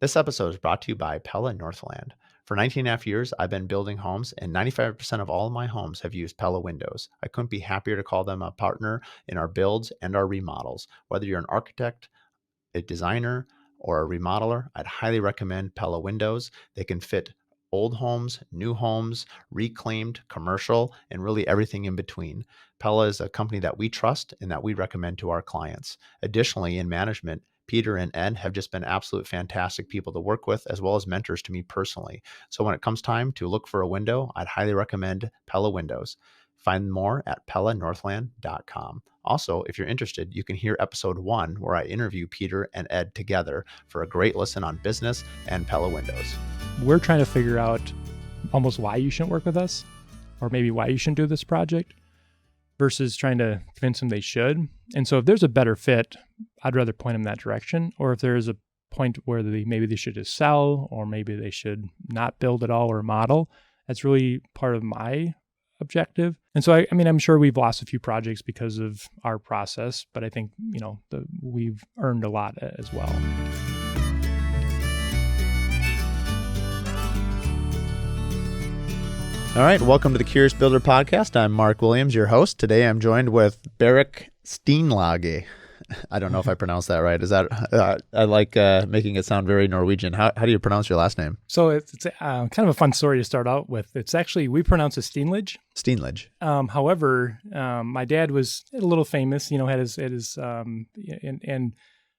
This episode is brought to you by Pella Northland. For 19 and a half years, I've been building homes, and 95% of all of my homes have used Pella windows. I couldn't be happier to call them a partner in our builds and our remodels. Whether you're an architect, a designer, or a remodeler, I'd highly recommend Pella windows. They can fit old homes, new homes, reclaimed, commercial, and really everything in between. Pella is a company that we trust and that we recommend to our clients. Additionally, in management, Peter and Ed have just been absolute fantastic people to work with, as well as mentors to me personally. So when it comes time to look for a window, I'd highly recommend Pella windows. Find more at PellaNorthland.com. Also, if you're interested, you can hear episode 1 where I interview Peter and Ed together for a great listen on business and Pella windows. We're trying to figure out almost why you shouldn't work with us, or maybe why you shouldn't do this project, versus trying to convince them they should. And so if there's a better fit, I'd rather point them that direction. Or if there is a point where maybe they should just sell, or maybe they should not build at all or model, that's really part of my objective. And so, I'm sure we've lost a few projects because of our process, but I think, we've earned a lot as well. All right, welcome to the Curious Builder Podcast. I'm Mark Williams, your host. Today I'm joined with Barak Steenlage. I don't know if I pronounced that right. Is that I like making it sound very Norwegian. How do you pronounce your last name? So it's kind of a fun story to start out with. It's actually, we pronounce it Steenlage. Steenlage. However, my dad was a little famous, had his and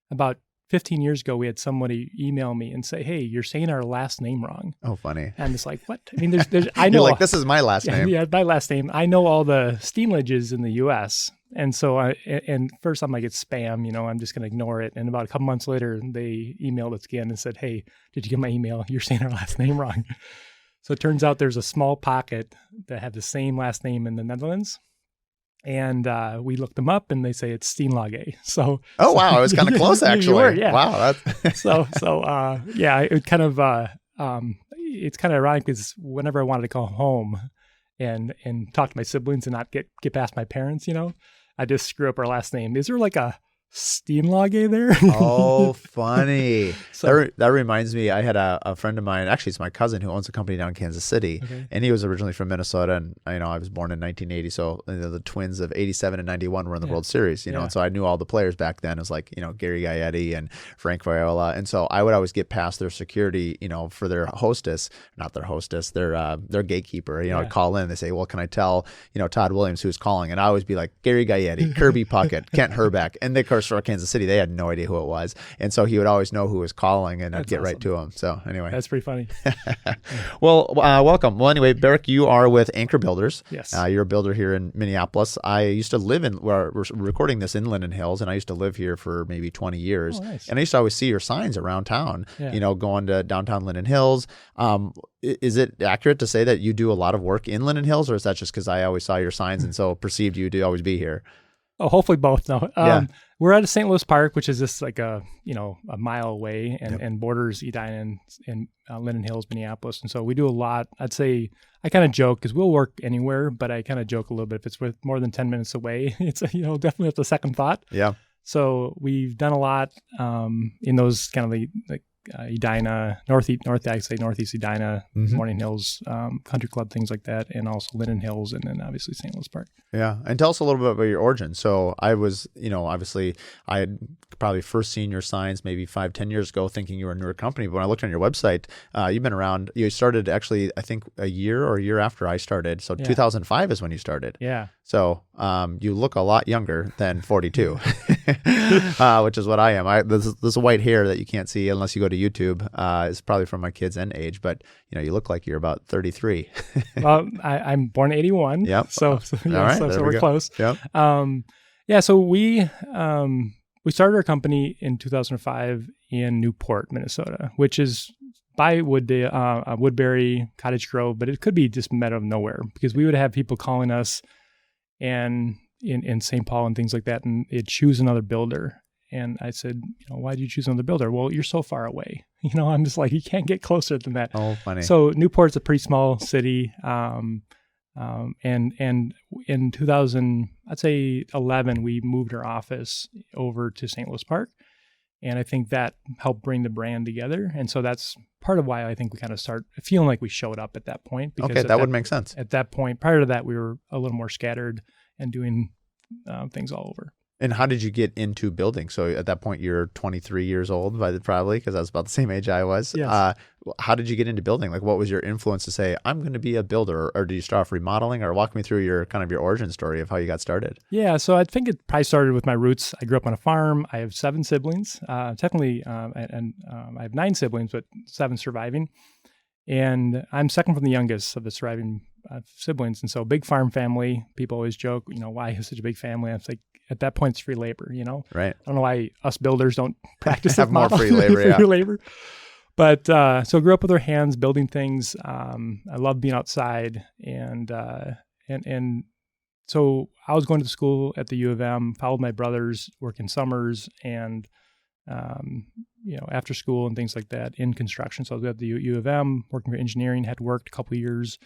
about 15 years ago, we had somebody email me and say, "Hey, you're saying our last name wrong." Oh, funny. And it's like, what? I mean, there's I know. You're like, this is my last name. Yeah, my last name. I know all the Steenlages in the U.S. And so and first I'm like, it's spam, I'm just going to ignore it. And about a couple months later, they emailed us again and said, "Hey, did you get my email? You're saying our last name wrong." So it turns out there's a small pocket that had the same last name in the Netherlands. And we looked them up, and they say it's Steenlage. So, wow, I was kind of close actually. You were, yeah. Wow, that's yeah. It kind of it's kind of ironic because whenever I wanted to call home and talk to my siblings and not get past my parents, I just screw up our last name. Is there like a Steenlage there? Oh, funny. So, that reminds me, I had a friend of mine, actually it's my cousin who owns a company down in Kansas City, and he was originally from Minnesota, and I was born in 1980, so the twins of 87 and 91 were in the World Series, and so I knew all the players back then. It was like, Gary Gaetti and Frank Viola, and so I would always get past their security, for their hostess, not their hostess, their gatekeeper, I'd call in, and they say, "Well, can I tell, Todd Williams who's calling?" And I always be like, Gary Gaetti, Kirby Puckett, Kent Herbeck, and they, of course, for Kansas City, they had no idea who it was. And so he would always know who was calling, and I'd get right to him. So anyway. That's pretty funny. Well, welcome. Well, anyway, Barak, you are with Anchor Builders. Yes. You're a builder here in Minneapolis. I used to live we're recording this in Linden Hills, and I used to live here for maybe 20 years. Oh, nice. And I used to always see your signs around town, going to downtown Linden Hills. Is it accurate to say that you do a lot of work in Linden Hills, or is that just because I always saw your signs and so perceived you to always be here? Oh, hopefully both. No. We're at a St. Louis Park, which is just like a mile away and borders Edina and Linden Hills, Minneapolis. And so we do a lot. I'd say I kind of joke because we'll work anywhere, but I kind of joke a little bit. If it's with more than 10 minutes away, it's, definitely have the second thought. Yeah. So we've done a lot in those kind of like Edina, Northeast Edina, Morning Hills, Country Club, things like that, and also Linden Hills, and then obviously St. Louis Park. Yeah. And tell us a little bit about your origin. So I was, obviously I had probably first seen your signs maybe 5-10 years ago thinking you were a newer company. But when I looked on your website, you've been around, you started actually, I think a year after I started. So 2005 is when you started. Yeah. So you look a lot younger than 42, which is what I am. This white hair that you can't see unless you go to YouTube is probably from my kids' end age, but you look like you're about 33. Well, I'm born 81. Yep. So we're close. Yep. So we started our company in 2005 in Newport, Minnesota, which is by Woodbury, Cottage Grove, but it could be just middle of nowhere because we would have people calling us and in St. Paul and things like that, and they'd choose another builder. And I said, why did you choose another builder? Well, you're so far away. I'm just like, you can't get closer than that. Oh, funny. So Newport's a pretty small city. And in 2000, I'd say 11, we moved our office over to St. Louis Park. And I think that helped bring the brand together. And so that's part of why I think we kind of start feeling like we showed up at that point. Because Okay, that would make sense. At that point, prior to that, we were a little more scattered and doing things all over. And how did you get into building? So at that point, you're 23 years old, probably, because I was about the same age I was. Yes. How did you get into building? Like, what was your influence to say, I'm going to be a builder? Or did you start off remodeling? Or walk me through your origin story of how you got started. Yeah, so I think it probably started with my roots. I grew up on a farm. I have 7 siblings. Technically, I have 9 siblings, but 7 surviving. And I'm second from the youngest of the surviving siblings. And so big farm family. People always joke, why have such a big family? I was like, at that point, it's free labor, Right. I don't know why us builders don't practice have more free labor, free labor. But so I grew up with our hands building things. I love being outside, and so I was going to school at the U of M, followed my brothers, working summers and after school and things like that in construction. So I was at the U of M working for engineering, had worked a couple of years,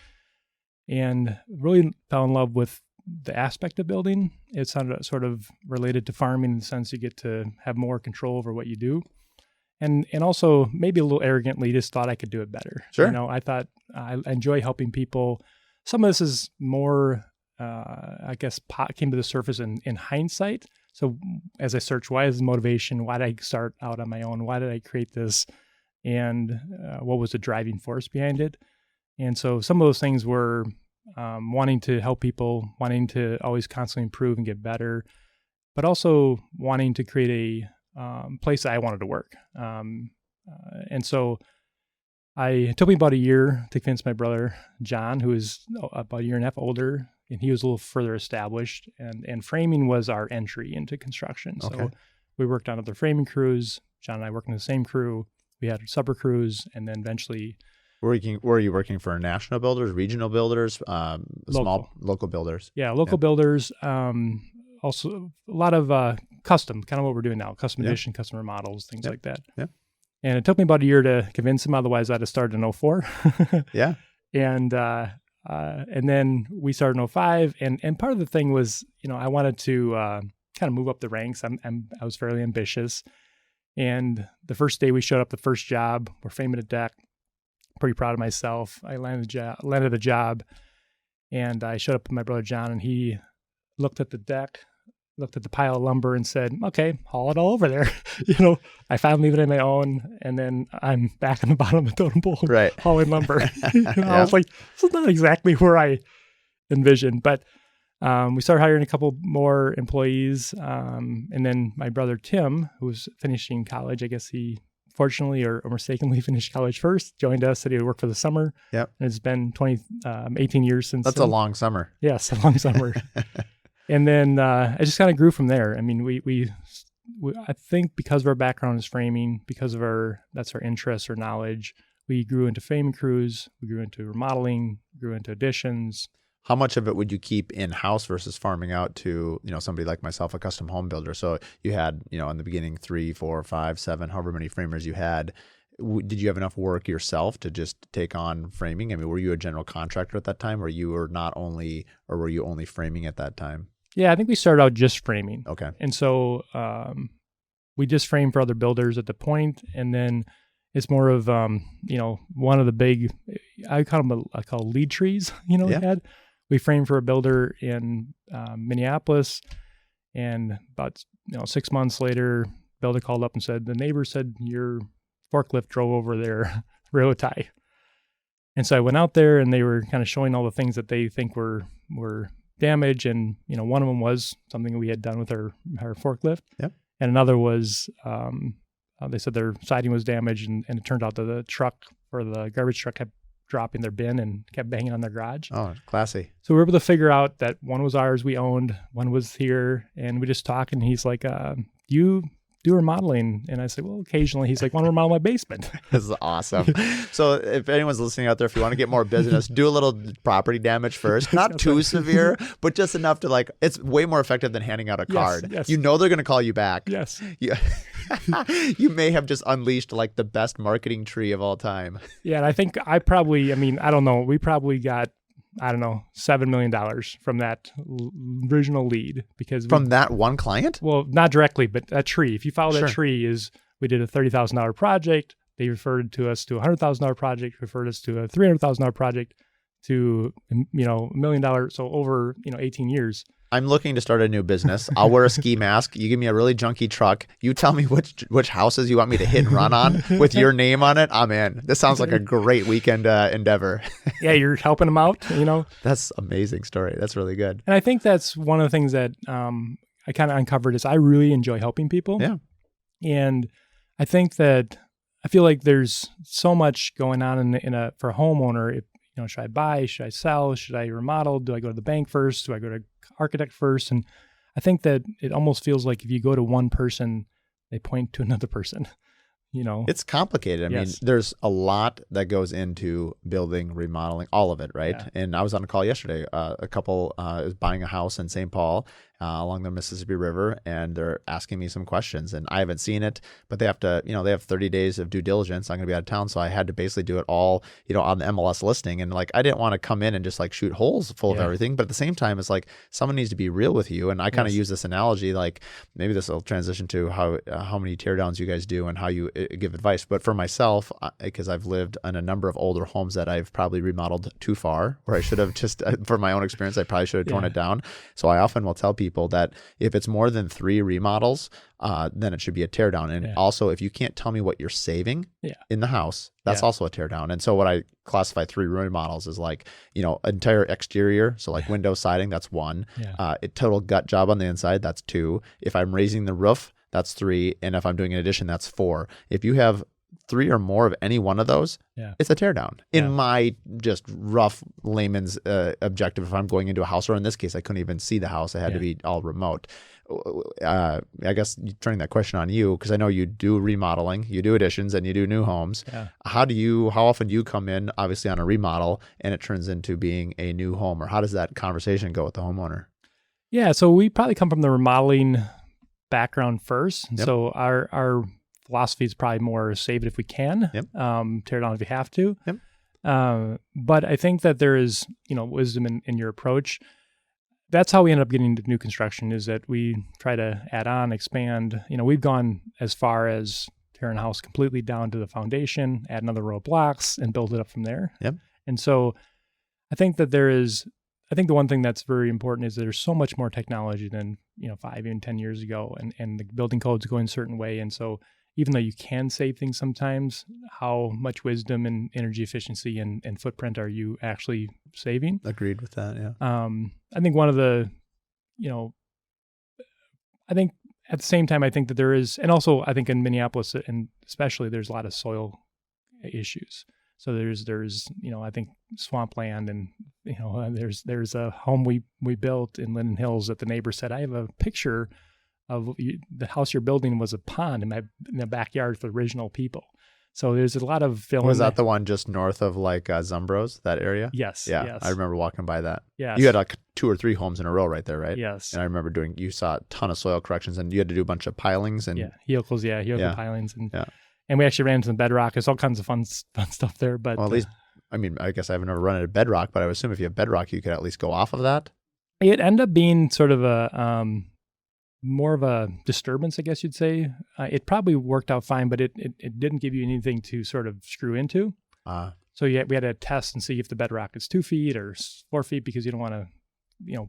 and really fell in love with the aspect of building. It's sort of related to farming in the sense you get to have more control over what you do. And also maybe a little arrogantly just thought I could do it better. Sure. I thought I enjoy helping people. Some of this is more, I guess, came to the surface in hindsight. So as I searched, why is the motivation? Why did I start out on my own? Why did I create this? And what was the driving force behind it? And so some of those things were wanting to help people, wanting to always constantly improve and get better, but also wanting to create a place that I wanted to work. And so it took me about a year to convince my brother, John, who is about a year and a half older, and he was a little further established. And framing was our entry into construction. Okay. So we worked on other framing crews. John and I worked in the same crew. We had supper crews, and then eventually... Were you working for national builders, regional builders, small local builders? Yeah, local builders. Also, a lot of custom, kind of what we're doing now, custom edition, custom remodels, things like that. Yeah. And it took me about a year to convince him. Otherwise, I'd have started in 2004. Yeah. And then we started in 2005. And part of the thing was, I wanted to kind of move up the ranks. I was fairly ambitious. And the first day we showed up, the first job, we're framing a deck. Pretty proud of myself. I landed the job, and I showed up with my brother John, and he looked at the deck, looked at the pile of lumber, and said, "Okay, haul it all over there." I finally leave it on my own, and then I'm back on the bottom of the totem pole, right, hauling lumber. I was like, "This is not exactly where I envisioned," but we started hiring a couple more employees, and then my brother Tim, who was finishing college, I guess he fortunately or mistakenly finished college first, joined us, said he would work for the summer. Yep. And it's been 18 years since. That's a long summer. Yes, a long summer. And then I just kind of grew from there. I mean, we I think because of our background is framing, because of that's our interest or knowledge, we grew into framing crews, we grew into remodeling, grew into additions. How much of it would you keep in-house versus farming out to, somebody like myself, a custom home builder? So you had, in the beginning, 3, 4, 5, 7, however many framers you had. Did you have enough work yourself to just take on framing? I mean, were you a general contractor at that time, or were you only framing at that time? Yeah, I think we started out just framing. Okay. And so we just framed for other builders at the point, and then it's more of, one of the big, I call lead trees, we had. We framed for a builder in Minneapolis, and about 6 months later, builder called up and said, the neighbor said your forklift drove over their railroad tie. And so I went out there, and they were kind of showing all the things that they think were damaged, and one of them was something we had done with our forklift. Yep. And another was they said their siding was damaged, and it turned out that the truck or the garbage truck kept dropping their bin and kept banging on their garage. Oh, classy. So we were able to figure out that one was ours, we owned, one was here, and we just talked, and he's like, you do remodeling? And I said, well, occasionally. He's like, want to remodel my basement? This is awesome. So if anyone's listening out there, if you want to get more business, do a little property damage first. Not too severe, but just enough to it's way more effective than handing out a card. Yes. They're going to call you back. Yes. Yeah. You may have just unleashed the best marketing tree of all time. Yeah, and I think I don't know, we probably got I don't know, $7 million from that original lead because From that one client? well, not directly, but a tree. If you follow that Sure. tree, we did a $30,000 project. They referred to us to a $100,000 project, referred us to a $300,000 project, to $1 million. So over 18 years. I'm looking to start a new business. I'll wear a ski mask. You give me a really junky truck. You tell me which houses you want me to hit and run on with your name on it. I'm in. This sounds like a great weekend endeavor. Yeah, you're helping them out, That's an amazing story. That's really good. And I think that's one of the things that I kind of uncovered is I really enjoy helping people. Yeah. And I think that I feel like there's so much going on for a homeowner. Should I buy? Should I sell? Should I remodel? Do I go to the bank first? Do I go to architect first? And I think that it almost feels like if you go to one person, they point to another person. It's complicated. I mean, there's a lot that goes into building, remodeling, all of it, right? Yeah. And I was on a call yesterday. A couple is buying a house in St. Paul along the Mississippi River, and they're asking me some questions. And I haven't seen it, but they have to, they have 30 days of due diligence. I'm going to be out of town, so I had to basically do it all, on the MLS listing. And I didn't want to come in and just shoot holes full of everything. But at the same time, it's someone needs to be real with you. And I kind of use this analogy, maybe this will transition to how many teardowns you guys do and how you give advice. But for myself, because I've lived in a number of older homes that I've probably remodeled too far, where I should have just, for my own experience, I probably should have torn it down. So I often will tell people that if it's more than 3 remodels, then it should be a teardown. And also, if you can't tell me what you're saving in the house, that's also a teardown. And so what I classify 3 remodels is entire exterior. So window siding, that's 1. A total gut job on the inside, that's 2. If I'm raising the roof, that's 3. And if I'm doing an addition, that's 4. If you have 3 or more of any one of those, it's a teardown. In my just rough layman's objective, if I'm going into a house, or in this case, I couldn't even see the house. I had to be all remote. I guess turning that question on you, because I know you do remodeling, you do additions, and you do new homes. How often do you come in, obviously on a remodel, and it turns into being a new home? Or how does that conversation go with the homeowner? Yeah, so we probably come from the remodeling background first. So our philosophy is probably more save it if we can, tear it down if you have to. But I think that there is, wisdom in your approach. That's how we end up getting into new construction, is that we try to add on, expand. We've gone as far as tearing a house completely down to the foundation, add another row of blocks, and build it up from there. And so I think that the one thing that's very important is that there's so much more technology than 5, even 10 years ago, and the building codes go in a certain way. And so even though you can save things sometimes, how much wisdom and energy efficiency and footprint are you actually saving? Agreed with that, yeah. I think one of the, I think at the same time, I think that there is, and also I think in Minneapolis and especially, there's a lot of soil issues. So there's I think swampland, and there's a home we built in Linden Hills that the neighbor said, I have a picture of the house you're building was a pond in the backyard for the original people. So there's a lot of film. Was that the one just north of Zumbros, that area? Yes. Yeah, yes. I remember walking by that. Yes. You had 2 or 3 homes in a row right there, right? Yes. And I remember you saw a ton of soil corrections, and you had to do a bunch of pilings and helicals, pilings, and we actually ran into the Bedrock. There's all kinds of fun stuff there. But at least, I guess I've never run into Bedrock, but I would assume if you have Bedrock, you could at least go off of that. It ended up being sort of a more of a disturbance, I guess you'd say. It probably worked out fine, but it didn't give you anything to sort of screw into. So we had to test and see if the bedrock is 2 feet or 4 feet, because you don't want to,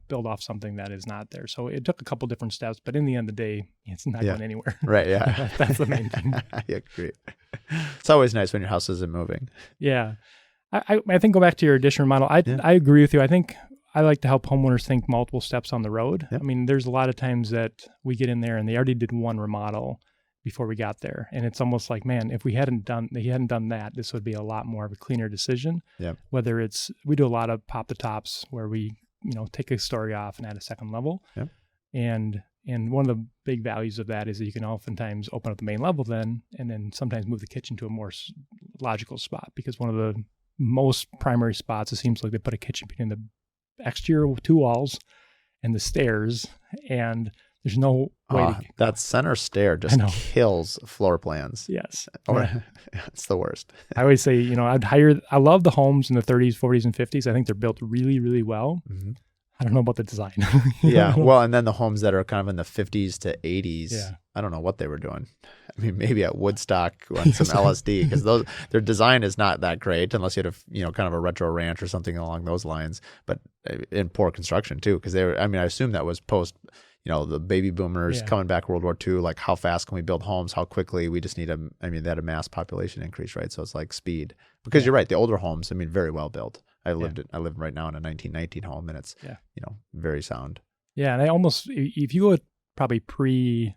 build off something that is not there. So it took a couple different steps, but in the end of the day, it's not going anywhere. Right. Yeah. That's the main thing. Yeah, great. It's always nice when your house isn't moving. Yeah. I think go back to your addition remodel. I agree with you. I think I like to help homeowners think multiple steps on the road. I mean, there's a lot of times that we get in there and they already did one remodel before we got there. And it's almost like, man, if he hadn't done that, this would be a lot more of a cleaner decision. Whether we do a lot of pop the tops where we, take a story off and add a second level. And one of the big values of that is that you can oftentimes open up the main level and then sometimes move the kitchen to a more logical spot, because one of the most primary spots, it seems like they put a kitchen between the exterior 2 walls and the stairs, and There's no way to. That center stair I just know. kills floor plans. Yes. Or Yeah. it's the worst. I always say, I love the homes in the 30s, 40s, and 50s. I think they're built really, really well. Mhm. I don't know about the design. Yeah. Well, and then the homes that are kind of in the 50s to 80s, Yeah. I don't know what they were doing. I mean, maybe at Woodstock on some LSD, because their design is not that great unless you had kind of a retro ranch or something along those lines, but in poor construction too, because I assume that was post, the baby boomers Yeah. coming back World War II, like how fast can we build homes? How quickly? We just need they had a mass population increase, right? So it's like speed, because you're right. The older homes, very well built. I live right now in a 1919 home, and it's, very sound. Yeah. And if you go probably pre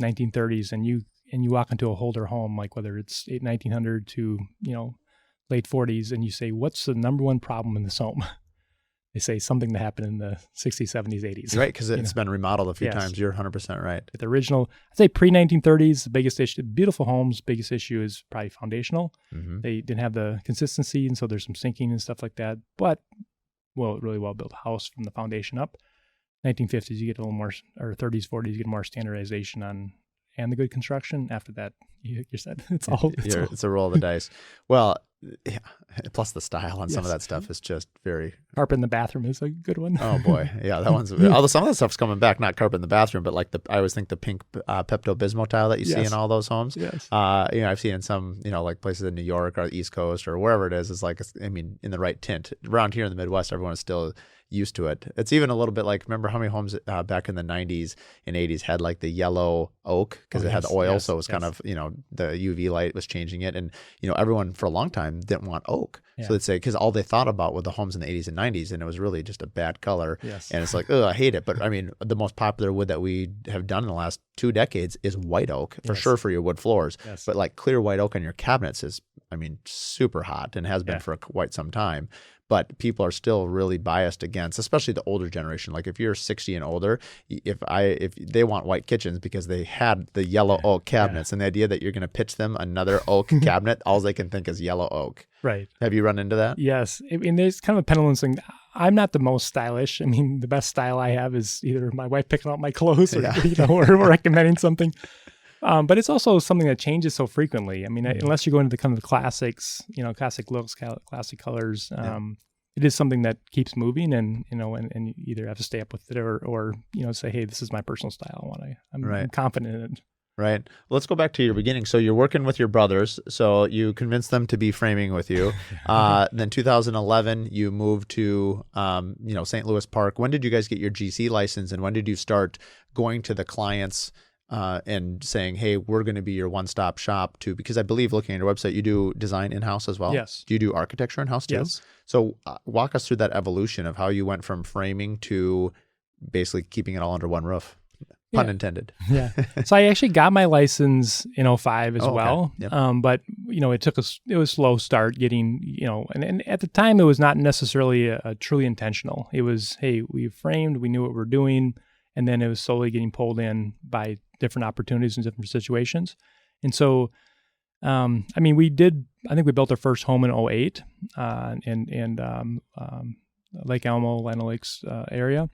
1930s and you walk into a older home, like whether it's 1900 to, late 40s, and you say, what's the number one problem in this home? They say something that happened in the 60s, 70s, 80s. Right, because it's been remodeled a few Yes. times. You're 100% right. But the original, I'd say pre-1930s, the biggest issue, beautiful homes, biggest issue is probably foundational. Mm-hmm. They didn't have the consistency, and so there's some sinking and stuff like that. But, really well-built house from the foundation up. 1950s, you get a little more, or 30s, 40s, you get more standardization and the good construction. After that, you said it's a roll of the dice. Well, yeah. Plus the style on some of Yes. that stuff is just very. Carpet in the bathroom is a good one. Oh boy, yeah, that one's. Although some of that stuff's coming back, not carpet in the bathroom, but like I always think the pink Pepto-Bismol tile that you see Yes. in all those homes. Yes. I've seen in some, like places in New York or the East Coast or wherever it is like, in the right tint. Around here in the Midwest, everyone is still used to it. It's even a little bit like, remember how many homes back in the 90s and 80s had like the yellow oak because it had the oil, so it was kind of, the UV light was changing it, and everyone for a long time didn't want oak. Yeah. So they'd say, because all they thought about were the homes in the 80s and 90s, and it was really just a bad color. Yes. And it's like, I hate it. But the most popular wood that we have done in the last 2 decades is white oak, for Yes. sure, for your wood floors. Yes. But like clear white oak on your cabinets is, super hot and has been for quite some time. But people are still really biased against, especially the older generation. Like if you're 60 and older, if they want white kitchens because they had the yellow oak cabinets, and the idea that you're going to pitch them another oak cabinet, all they can think is yellow oak. Right. Have you run into that? Yes. There's kind of a pendulum thing. I'm not the most stylish. The best style I have is either my wife picking out my clothes or, or recommending something. But it's also something that changes so frequently. Unless you're going to the kind of the classics, classic looks, classic colors, it is something that keeps moving, and and you either have to stay up with it or say, hey, this is my personal style. I'm confident in it. Right. Let's go back to your beginning. So you're working with your brothers. So you convinced them to be framing with you. Then 2011, you moved to, St. Louis Park. When did you guys get your GC license, and when did you start going to the clients and saying, hey, we're going to be your one-stop shop too? Because I believe, looking at your website, you do design in-house as well. Yes. Do you do architecture in-house too? Yes. So walk us through that evolution of how you went from framing to basically keeping it all under one roof. Pun intended. Yeah. So I actually got my license in 2005 as well. Yep. But, it was a slow start getting, and at the time it was not necessarily a truly intentional. It was, hey, we framed, we knew what we're doing. And then it was slowly getting pulled in by different opportunities and different situations. And so, I think we built our first home in 2008 in Lake Elmo, Lino Lakes area.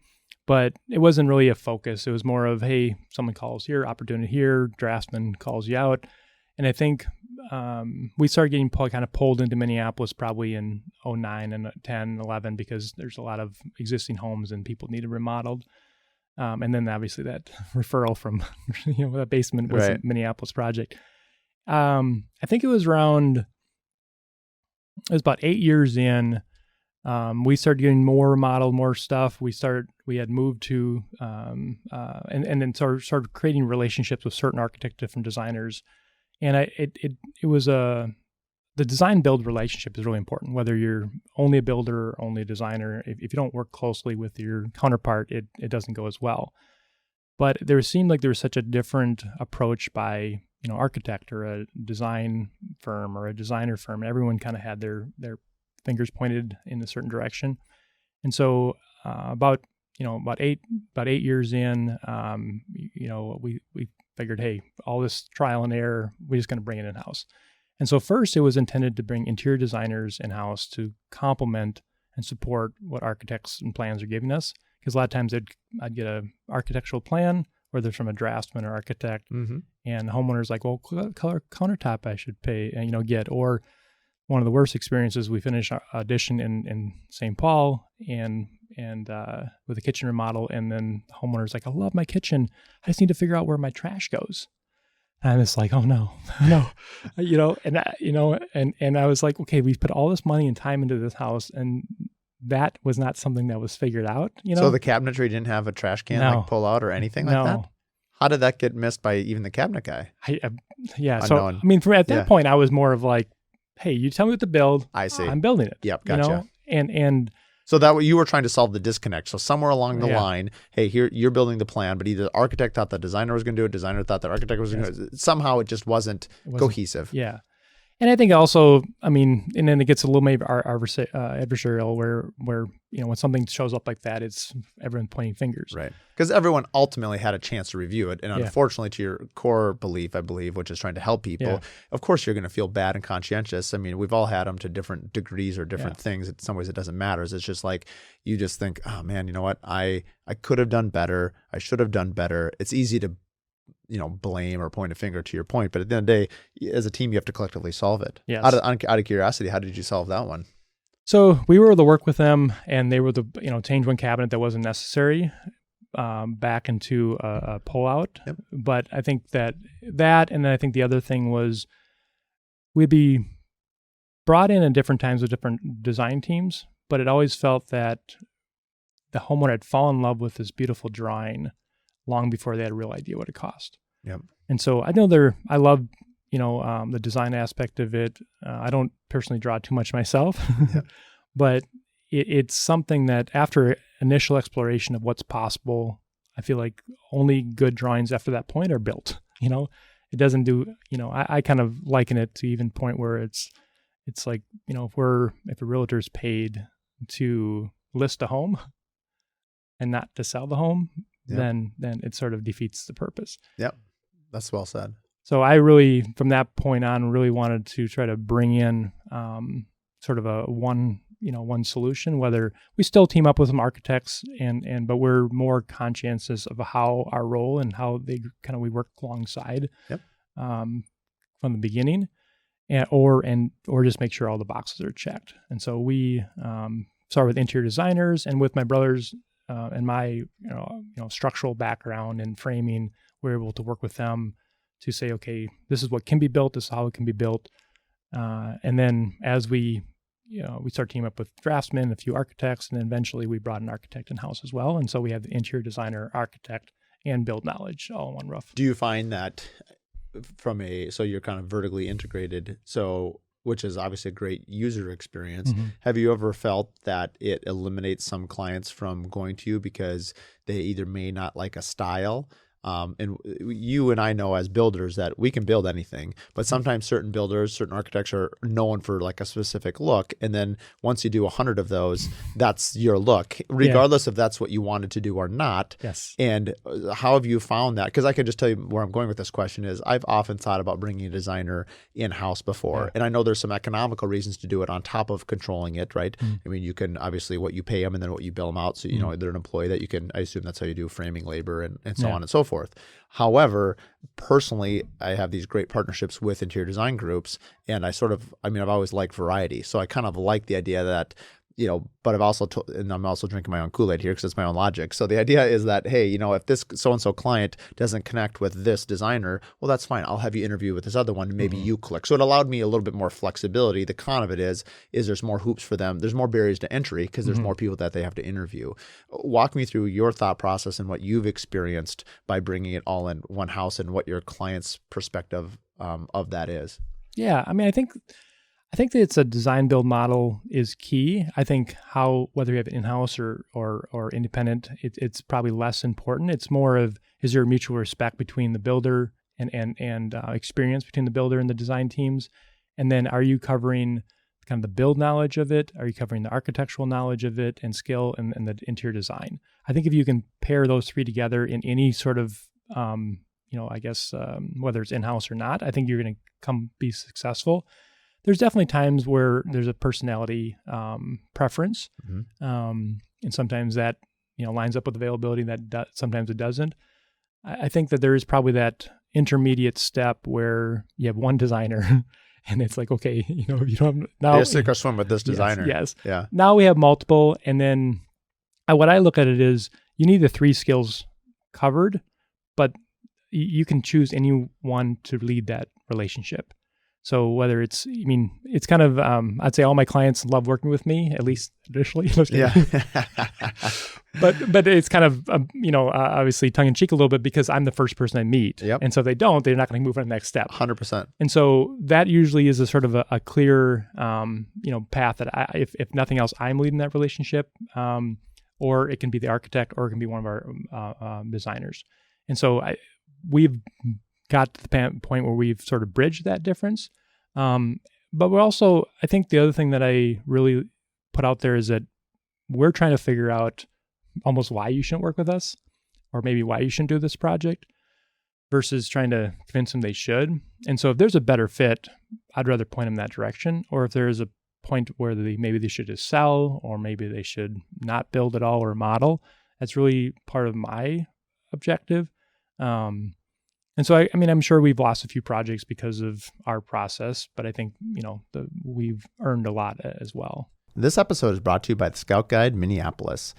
But it wasn't really a focus. It was more of, hey, someone calls here, opportunity here, draftsman calls you out. And I think we started getting kind of pulled into Minneapolis probably in 2009 and 10, 11, because there's a lot of existing homes and people needed remodeled. And then obviously that referral from that basement was a Minneapolis project. I think it was about 8 years in. We started getting more remodeled, more stuff. We had moved to, and then started creating relationships with certain architects, different designers. And it was the design build relationship is really important, whether you're only a builder or only a designer. If you don't work closely with your counterpart, it doesn't go as well. But there seemed like there was such a different approach by, architect or a design firm or a designer firm. Everyone kind of had their fingers pointed in a certain direction. And so about 8 years in, we figured, hey, all this trial and error, we're just going to bring it in-house. And so first it was intended to bring interior designers in-house to complement and support what architects and plans are giving us. Because a lot of times I'd get an architectural plan, whether it's from a draftsman or architect, Mm-hmm. and the homeowner's like, well, color countertop I should pay, and get. Or one of the worst experiences, we finished our addition in St. Paul and with a kitchen remodel, and then the homeowner's like, I love my kitchen, I just need to figure out where my trash goes. And it's like, oh no, and I was like, okay, we've put all this money and time into this house, and that was not something that was figured out. So the cabinetry didn't have a trash can No. like pull out or anything like that? How did that get missed by even the cabinet guy? Yeah. Unknown. So I mean, at that point, I was more of like, hey, you tell me what to build. I see. I'm building it. Yep, gotcha. And so that you were trying to solve the disconnect. So somewhere along the Yeah. line, hey, here you're building the plan, but either the architect thought the designer was going to do it, designer thought the architect was going to do it. Somehow it just wasn't cohesive. Yeah. And I think also, I mean, and then it gets a little maybe adversarial where when something shows up like that, it's everyone pointing fingers. Right. Because everyone ultimately had a chance to review it. And Yeah. unfortunately, to your core belief, I believe, which is trying to help people, Yeah. of course you're going to feel bad and conscientious. I mean, we've all had them to different degrees or different things. In some ways, it doesn't matter. It's just like you just think, oh man, you know what? I could have done better. I should have done better. It's easy to blame or point a finger, to your point. But at the end of the day, as a team, you have to collectively solve it. Yes. Out of curiosity, how did you solve that one? So we were able to work with them, and they were change one cabinet that wasn't necessary back into a pullout. Yep. But I think that, and then I think the other thing was we'd be brought in at different times with different design teams, but it always felt that the homeowner had fallen in love with this beautiful drawing long before they had a real idea what it cost. Yep. And so I know I love, the design aspect of it. I don't personally draw too much myself, Yep. but it's something that after initial exploration of what's possible, I feel like only good drawings after that point are built. It doesn't do, I kind of liken it to even point where it's like, if a realtor's paid to list a home and not to sell the home, Yep. then it sort of defeats the purpose. Yep. That's well said. So I really, from that point on, really wanted to try to bring in sort of a one solution, whether we still team up with some architects but we're more conscientious of how our role and how we work alongside. Yep. From the beginning, or just make sure all the boxes are checked. And so we started with interior designers, and with my brothers and my structural background and framing, we're able to work with them to say, okay, this is what can be built, this is how it can be built. And then as we start teaming up with draftsmen, a few architects, and then eventually we brought an architect in-house as well. And so we have the interior designer, architect, and build knowledge all in one roof. Do you find that so you're kind of vertically integrated, which is obviously a great user experience. Mm-hmm. Have you ever felt that it eliminates some clients from going to you because they either may not like a style? And you and I know as builders that we can build anything, but sometimes certain builders, certain architects are known for like a specific look. And then once you do 100 of those, that's your look, regardless if that's what you wanted to do or not. Yes. And how have you found that? Because I can just tell you where I'm going with this question is I've often thought about bringing a designer in-house before. Yeah. And I know there's some economical reasons to do it on top of controlling it, right? Mm-hmm. I mean, you can obviously what you pay them and then what you bill them out. So, they're an employee that you can, I assume that's how you do framing labor and so on and so forth. However, personally, I have these great partnerships with interior design groups, and I've always liked variety. So I kind of like the idea that, but I've also, and I'm also drinking my own Kool-Aid here because it's my own logic. So the idea is that, hey, if this so-and-so client doesn't connect with this designer, well, that's fine. I'll have you interview with this other one and maybe you click. So it allowed me a little bit more flexibility. The con of it is there's more hoops for them. There's more barriers to entry because there's more people that they have to interview. Walk me through your thought process and what you've experienced by bringing it all in one house and what your client's perspective of that is. Yeah. I mean, I think that it's a design build model is key. I think whether you have it in-house or independent, it's probably less important. It's more of, is there a mutual respect between the builder and experience between the builder and the design teams? And then are you covering kind of the build knowledge of it? Are you covering the architectural knowledge of it and skill and the interior design? I think if you can pair those three together in any sort of, whether it's in-house or not, I think you're going to be successful. There's definitely times where there's a personality preference, and sometimes that lines up with availability. Sometimes it doesn't. I think that there is probably that intermediate step where you have one designer and it's like, okay, you don't have now. You sink or swim with this designer. Yes. Yeah. Now we have multiple. And then what I look at it is you need the 3 skills covered, but you can choose any one to lead that relationship. So whether it's kind of, I'd say all my clients love working with me, at least initially. Yeah. but it's kind of, obviously tongue in cheek a little bit because I'm the first person I meet. Yep. And so if they don't, they're not going to move on to the next step. 100%. And so that usually is a sort of a clear, path that if nothing else, I'm leading that relationship, or it can be the architect, or it can be one of our designers. And so we've got to the point where we've sort of bridged that difference. But we're also, I think the other thing that I really put out there is that we're trying to figure out almost why you shouldn't work with us, or maybe why you shouldn't do this project, versus trying to convince them they should. And so if there's a better fit, I'd rather point them that direction. Or if there is a point where maybe they should just sell, or maybe they should not build at all or model, that's really part of my objective. And so, I'm sure we've lost a few projects because of our process, but I think, we've earned a lot as well. This episode is brought to you by the Scout Guide Minneapolis.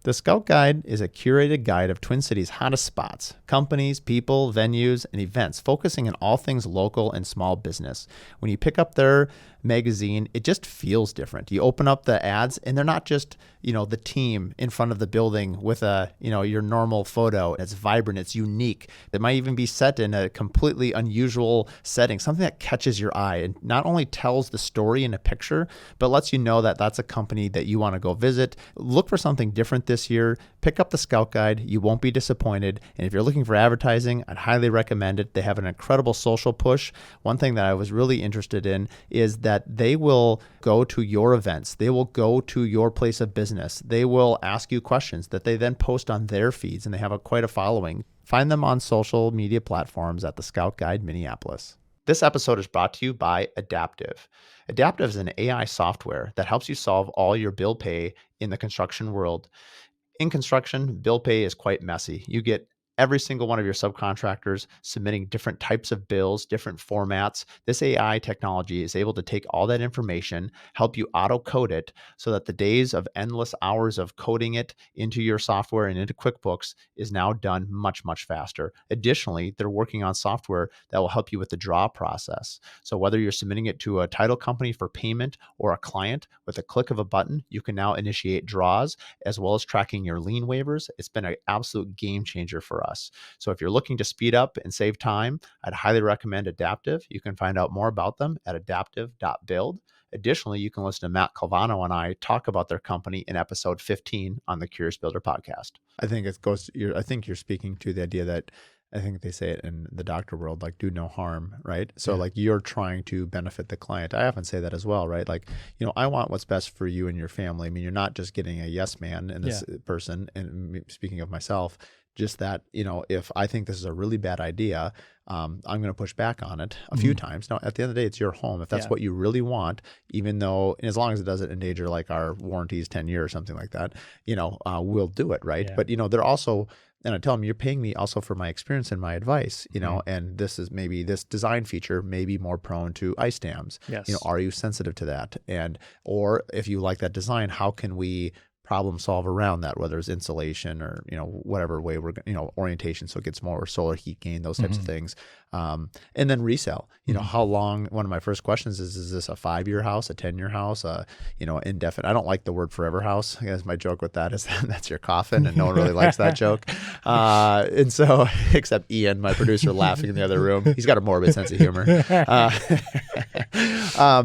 The Scout Guide is a curated guide of Twin Cities' hottest spots, companies, people, venues, and events, focusing on all things local and small business. When you pick up their magazine, it just feels different. You open up the ads, and they're not just, the team in front of the building with your normal photo. It's vibrant, it's unique. It might even be set in a completely unusual setting, something that catches your eye and not only tells the story in a picture, but lets you know that that's a company that you want to go visit. Look for something different this year. Pick up the Scout Guide. You won't be disappointed. And if you're looking for advertising, I'd highly recommend it. They have an incredible social push. One thing that I was really interested in is that they will go to your events. They will go to your place of business. They will ask you questions that they then post on their feeds, and they have quite a following. Find them on social media platforms at the Scout Guide Minneapolis. This episode is brought to you by Adaptive. Adaptive is an AI software that helps you solve all your bill pay in the construction world. In construction, bill pay is quite messy. You get every single one of your subcontractors submitting different types of bills, different formats. This AI technology is able to take all that information, help you auto code it so that the days of endless hours of coding it into your software and into QuickBooks is now done much, much faster. Additionally, they're working on software that will help you with the draw process. So whether you're submitting it to a title company for payment or a client, with a click of a button, you can now initiate draws as well as tracking your lien waivers. It's been an absolute game changer for us. So if you're looking to speed up and save time, I'd highly recommend Adaptive. You can find out more about them at adaptive.build. Additionally, you can listen to Matt Calvano and I talk about their company in episode 15 on the Curious Builder podcast. I think you're speaking to the idea that I think they say it in the doctor world, like do no harm, right? So like you're trying to benefit the client. I often say that as well, right? Like, I want what's best for you and your family. You're not just getting a yes man in this person. And speaking of myself, just that, if I think this is a really bad idea, I'm going to push back on it a few times. Now, at the end of the day, it's your home. If that's what you really want, even though, as long as it doesn't endanger like our warranties 10 years or something like that, we'll do it, right? Yeah. But, they're also, and I tell them, you're paying me also for my experience and my advice, and this design feature may be more prone to ice dams. Yes. Are you sensitive to that? Or if you like that design, how can we problem solve around that, whether it's insulation or, whatever way we're, orientation. So it gets more solar heat gain, those types of things. And then resell, how long, one of my first questions is this a 5-year house, a 10-year house, indefinite? I don't like the word forever house. I guess my joke with that is that's your coffin, and no one really likes that joke. And so, except Ian, my producer, laughing in the other room. He's got a morbid sense of humor.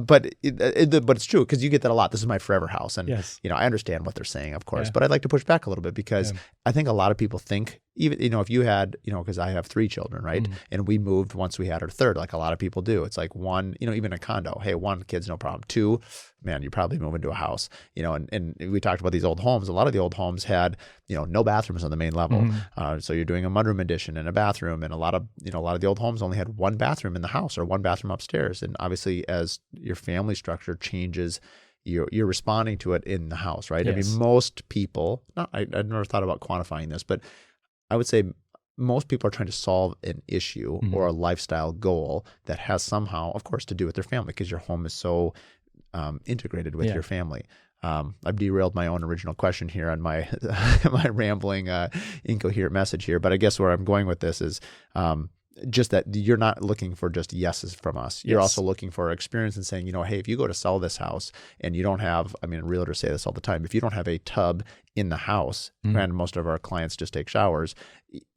But it's true, because you get that a lot. This is my forever house. And, I understand what they're saying, of course, but I'd like to push back a little bit, because I think a lot of people think, even, if you had, because I have 3 children, right? And we moved once we had our third, like a lot of people do. It's like 1, even a condo, hey, 1 kid's no problem. 2, man, you probably move into a house, and we talked about these old homes. A lot of the old homes had, no bathrooms on the main level. So you're doing a mudroom addition and a bathroom, and a lot of the old homes only had 1 bathroom in the house or 1 bathroom upstairs. And obviously, as your family structure changes, you're responding to it in the house, right? Yes. Most people, I've never thought about quantifying this, but I would say most people are trying to solve an issue or a lifestyle goal that has somehow, of course, to do with their family, because your home is so integrated with your family. I've derailed my own original question here on my my rambling, incoherent message here. But I guess where I'm going with this is just that you're not looking for just yeses from us. You're also looking for experience and saying, hey, if you go to sell this house and you don't have, realtors say this all the time, if you don't have a tub in the house, granted most of our clients just take showers,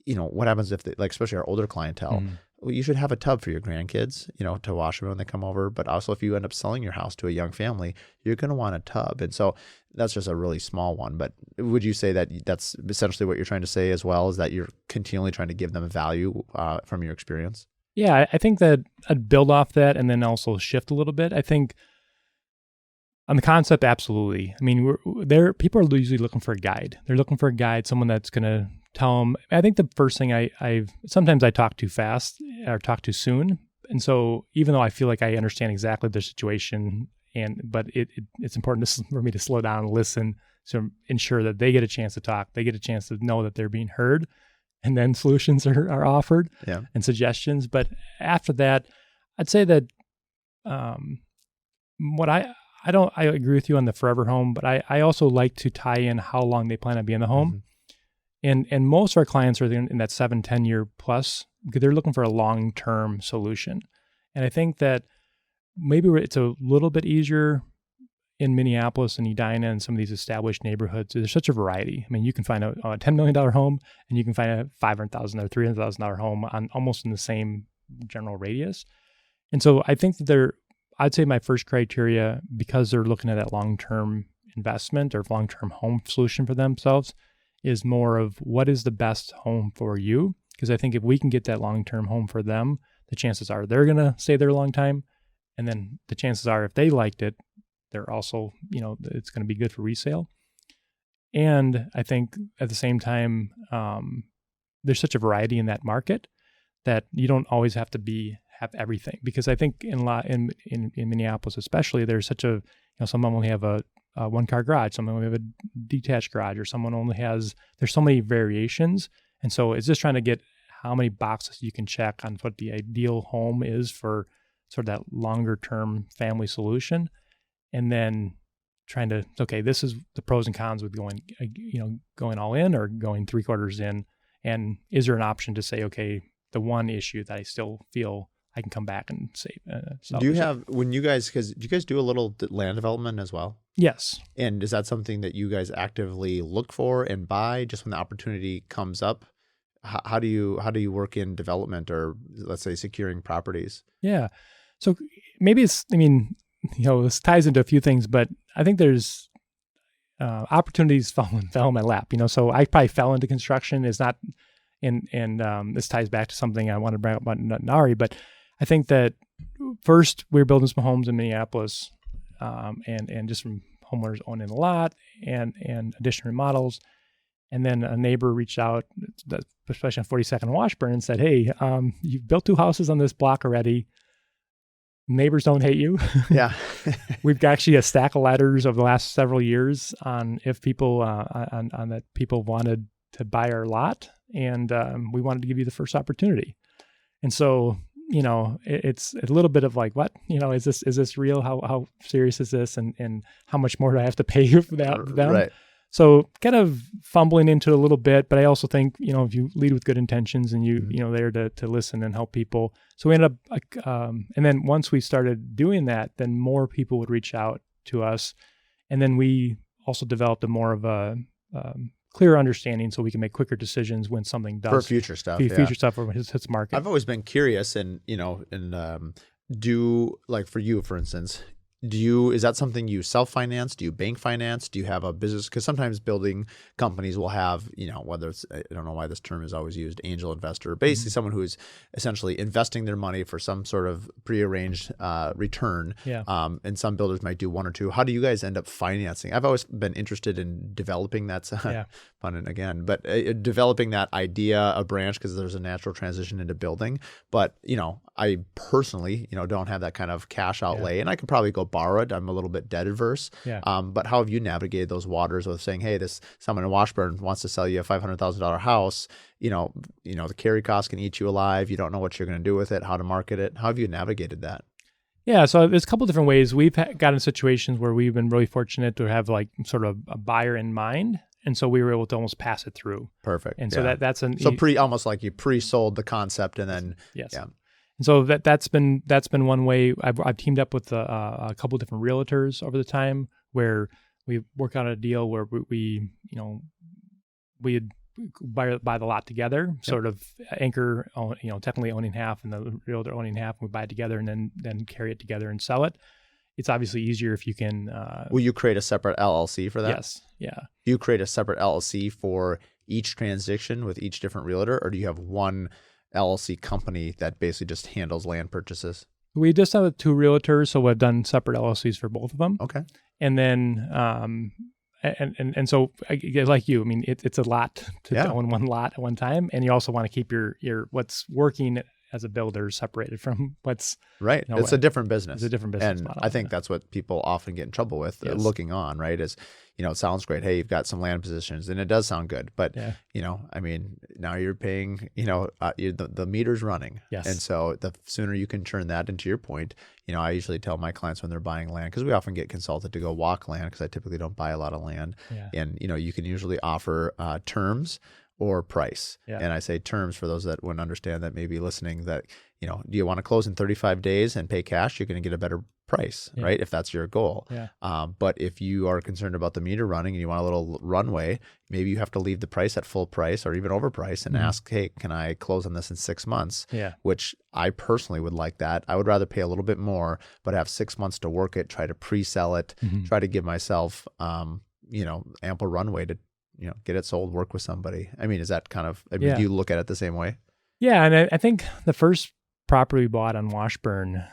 what happens if especially our older clientele, well, you should have a tub for your grandkids, to wash them when they come over. But also if you end up selling your house to a young family, you're going to want a tub. And so that's just a really small one. But would you say that that's essentially what you're trying to say as well, is that you're continually trying to give them value from your experience? Yeah, I think that I'd build off that and then also shift a little bit. I think on the concept, absolutely. People are usually looking for a guide. They're looking for a guide, someone that's going to tell them. I think the first thing sometimes I talk too fast or talk too soon. And so even though I feel like I understand exactly their situation, but it's important for me to slow down and listen to ensure that they get a chance to talk. They get a chance to know that they're being heard, and then solutions are offered and suggestions. But after that, I'd say that I agree with you on the forever home, but I also like to tie in how long they plan on being in the home. And most of our clients are in that 7-10 year plus, because they're looking for a long-term solution. And I think that maybe it's a little bit easier in Minneapolis and Edina and some of these established neighborhoods. There's such a variety. You can find a $10 million home and you can find a $500,000 or $300,000 home on almost in the same general radius. And so I think that I'd say my first criteria, because they're looking at that long-term investment or long-term home solution for themselves, is more of what is the best home for you. Because I think if we can get that long-term home for them, the chances are they're going to stay there a long time. And then the chances are if they liked it, they're also, it's going to be good for resale. And I think at the same time, there's such a variety in that market that you don't always have to have everything. Because I think in Minneapolis especially, there's such a, someone only have a one-car garage, someone only have a detached garage, or someone only there's so many variations. And so it's just trying to get how many boxes you can check on what the ideal home is for sort of that longer-term family solution. And then trying to, this is the pros and cons with going all in or going 3/4 in. And is there an option to say, okay, the one issue that I still feel I can come back and save. Do you have, do you guys do a little land development as well? Yes. And is that something that you guys actively look for and buy just when the opportunity comes up? How do you work in development, or let's say securing properties? Yeah. So maybe it's, this ties into a few things, but I think there's opportunities fell in my lap, so I probably fell into construction is not, and this ties back to something I want to bring up about NARI, but I think that first we were building some homes in Minneapolis, and just from homeowners owning a lot and addition remodels. And then a neighbor reached out, especially on 42nd and Washburn, and said, "Hey, you've built 2 houses on this block already. Neighbors don't hate you." Yeah. We've got actually a stack of letters over the last several years on if people, on that people wanted to buy our lot, and we wanted to give you the first opportunity. And so, it's a little bit of like, what, is this real? How serious is this? And how much more do I have to pay for that? Right. So kind of fumbling into it a little bit, but I also think, if you lead with good intentions and there to listen and help people. So we ended up, and then once we started doing that, then more people would reach out to us. And then we also developed a more of a clearer understanding so we can make quicker decisions when something does. For future stuff. Future stuff or hits market. I've always been curious and, do, like for you, for instance, is that something you self-finance? Do you bank finance? Do you have a business? Because sometimes building companies will have, whether it's, I don't know why this term is always used, angel investor, basically someone who is essentially investing their money for some sort of prearranged return. Yeah. And some builders might do 1 or 2. How do you guys end up financing? I've always been interested in developing that, fun and again, but developing that idea, a branch, because there's a natural transition into building. But, I personally, don't have that kind of cash outlay, and I could probably go borrow it. I'm a little bit debt adverse. Yeah. But how have you navigated those waters with saying, hey, someone in Washburn wants to sell you a $500,000 house. The carry cost can eat you alive. You don't know what you're going to do with it, how to market it. How have you navigated that? Yeah, so there's a couple different ways. We've gotten situations where we've been really fortunate to have like sort of a buyer in mind, and so we were able to almost pass it through. Perfect. And so that's almost like you pre-sold the concept, and then yes. Yeah. And so that's been one way. I've teamed up with a couple different realtors over the time where we work out a deal where we we'd buy the lot together, sort of anchor, technically owning half and the realtor owning half. And we buy it together and then carry it together and sell it. It's obviously easier if you can. Will you create a separate LLC for that? Yes. Yeah. Do you create a separate LLC for each transaction with each different realtor, or do you have one LLC company that basically just handles land purchases? We just have 2 realtors, so we've done separate LLCs for both of them. Okay. And then, and so like you, I mean, it's a lot to own one lot at one time, and you also want to keep your what's working as a builder separated from what's right. It's a different business. It's a different business and model. I think that's what people often get in trouble with looking on, right? Is, it sounds great. Hey, you've got some land positions, and it does sound good, but now you're paying, the meter's running. Yes. And so the sooner you can turn that into, your point, I usually tell my clients when they're buying land, because we often get consulted to go walk land, because I typically don't buy a lot of land. Yeah. And, you can usually offer terms or price. Yeah. And I say terms for those that wouldn't understand that may be listening, that, do you want to close in 35 days and pay cash? You're going to get a better price, right? If that's your goal. Yeah. But if you are concerned about the meter running and you want a little runway, maybe you have to leave the price at full price or even overprice and ask, hey, can I close on this in 6 months? Yeah. Which I personally would like that. I would rather pay a little bit more, but have 6 months to work it, try to pre-sell it, try to give myself, ample runway to, get it sold, work with somebody. I mean, is that kind of, do you look at it the same way? Yeah. And I think the first property we bought on Washburn,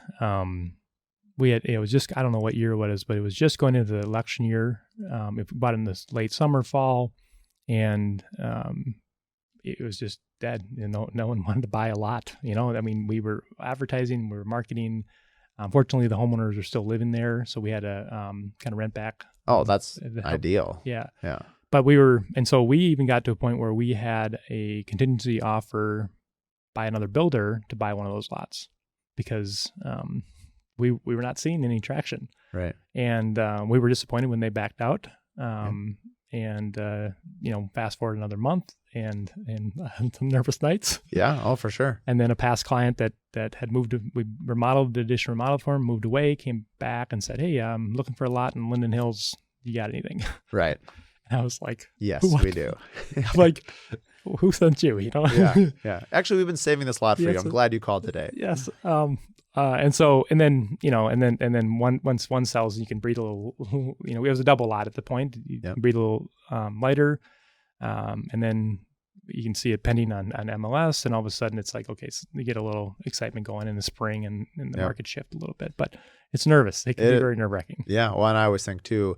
it was just, I don't know what year it was, but it was just going into the election year. We bought in this late summer, fall, and it was just dead. No one wanted to buy a lot. I mean, we were advertising, we were marketing. Fortunately, the homeowners are still living there, so we had to kind of rent back. Oh, that's ideal. Yeah. Yeah. But so we even got to a point where we had a contingency offer by another builder to buy one of those lots, because we were not seeing any traction. Right. And we were disappointed when they backed out. And fast forward another month and some nervous nights. Yeah. Oh, for sure. And then a past client that had moved, we remodeled, did additional remodel for him, moved away, came back and said, hey, I'm looking for a lot in Linden Hills. You got anything? Right. And I was like, yes, what? we do. I'm like, who sent you? Yeah. Yeah. Actually, we've been saving this lot for you. I'm Yes. glad you called today. Yes. And then once one sells, you can breathe a little, it was a double lot at the point. You can breathe a little lighter. And then you can see it pending on MLS, and all of a sudden it's like, okay, so you get a little excitement going in the spring, and the market shift a little bit, but it's nervous. It can be very nerve wracking. Yeah. Well, and I always think too,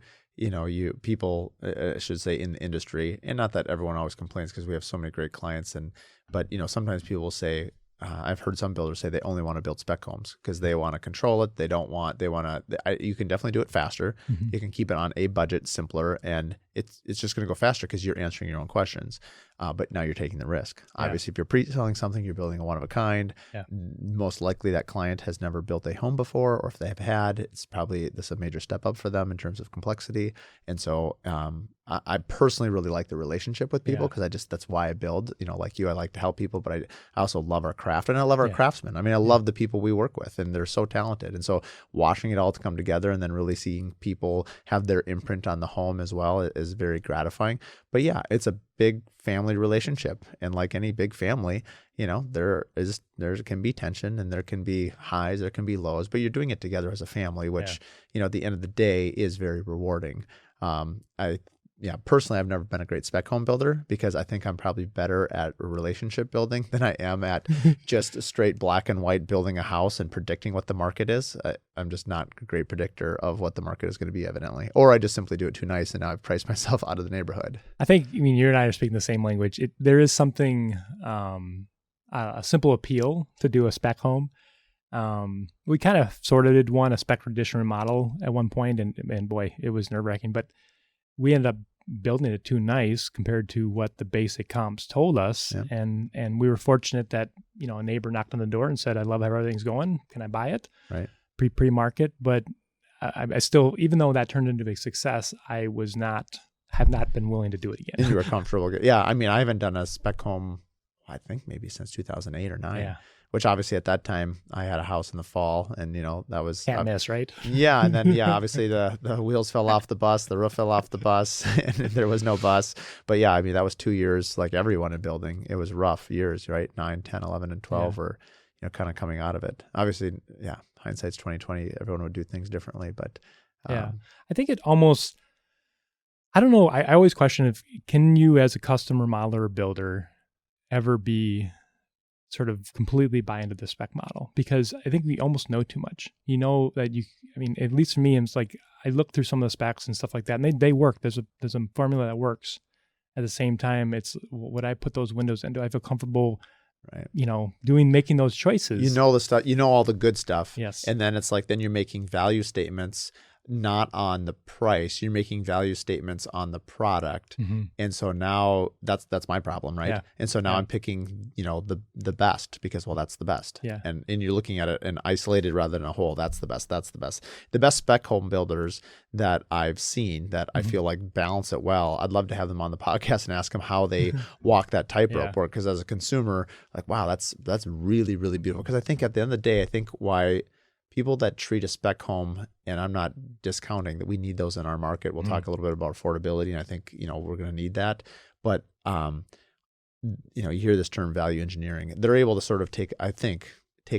people, I should say, in the industry, and not that everyone always complains, because we have so many great clients, but sometimes people will say, I've heard some builders say they only want to build spec homes because they want to control it. You can definitely do it faster. Mm-hmm. You can keep it on a budget, simpler, and it's just going to go faster because you're answering your own questions. But now you're taking the risk. Yeah. Obviously, if you're pre-selling something, you're building a one of a kind. Yeah. Most likely that client has never built a home before, or if they have had, it's probably this a major step up for them in terms of complexity. And so I personally really like the relationship with people, because that's why I build. Like you, I like to help people, but I also love our craft, and I love our craftsmen. I mean, I love the people we work with, and they're so talented. And so watching it all to come together, and then really seeing people have their imprint on the home as well, is very gratifying. But yeah, it's a big family relationship, and like any big family, there can be tension, and there can be highs, there can be lows, but you're doing it together as a family, which at the end of the day is very rewarding. Personally, I've never been a great spec home builder, because I think I'm probably better at relationship building than I am at just straight black and white building a house and predicting what the market is. I'm just not a great predictor of what the market is going to be, evidently. Or I just simply do it too nice, and now I've priced myself out of the neighborhood. I think, you and I are speaking the same language. There is something, a simple appeal to do a spec home. We kind of sort of did a spec addition remodel at one point, and boy, it was nerve-wracking, but we ended up building it too nice compared to what the basic comps told us. Yeah. And we were fortunate that, a neighbor knocked on the door and said, I love how everything's going. Can I buy it? Right. Pre-market. But I still, even though that turned into a success, I have not been willing to do it again. And you were comfortable. Yeah. I mean, I haven't done a spec home, I think maybe since 2008 or 9. Yeah. Which obviously at that time I had a house in the fall, and that was can't miss, right? Yeah, and then obviously the wheels fell off the bus, the roof fell off the bus, and there was no bus. But yeah, I mean that was 2 years like everyone in building. It was rough years, right? 9, 10, 11, and 12 were kind of coming out of it. Obviously, yeah, hindsight's 2020. Everyone would do things differently, but I think it almost. I don't know. I always question can you as a custom remodeler or builder ever be sort of completely buy into the spec model, because I think we almost know too much. That at least for me, it's like I look through some of the specs and stuff like that, and they work. There's a formula that works. At the same time, it's would I put those windows in? Do I feel comfortable, right? Making those choices. The stuff, all the good stuff. Yes. And then it's like, then you're making value statements not on the price, you're making value statements on the product. Mm-hmm. And so now that's my problem, right? Yeah. And so now I'm picking, the best because, that's the best. Yeah. And you're looking at it and isolated rather than a whole. That's the best. That's the best. The best spec home builders that I've seen that I feel like balance it well. I'd love to have them on the podcast and ask them how they walk that tightrope work. Because as a consumer, like, wow, that's really, really beautiful. Because I think at the end of the day, I think why people that treat a spec home, and I'm not discounting that we need those in our market. We'll talk a little bit about affordability, and I think, we're going to need that. But, you hear this term value engineering. They're able to sort of take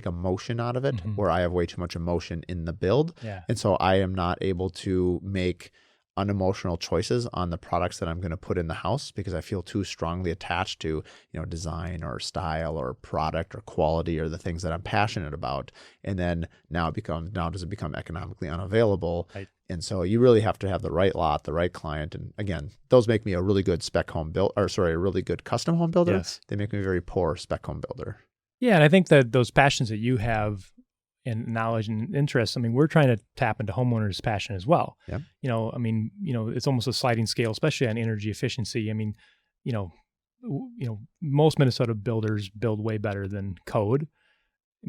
emotion out of it, where I have way too much emotion in the build. Yeah. And so I am not able to make unemotional choices on the products that I'm going to put in the house because I feel too strongly attached to, design or style or product or quality or the things that I'm passionate about. And then now does it become economically unavailable? Right. And so you really have to have the right lot, the right client. And again, those make me a really good a really good custom home builder. Yes. They make me a very poor spec home builder. Yeah. And I think that those passions that you have and knowledge and interest, we're trying to tap into homeowners' passion as well. Yeah. It's almost a sliding scale, especially on energy efficiency. Most Minnesota builders build way better than code,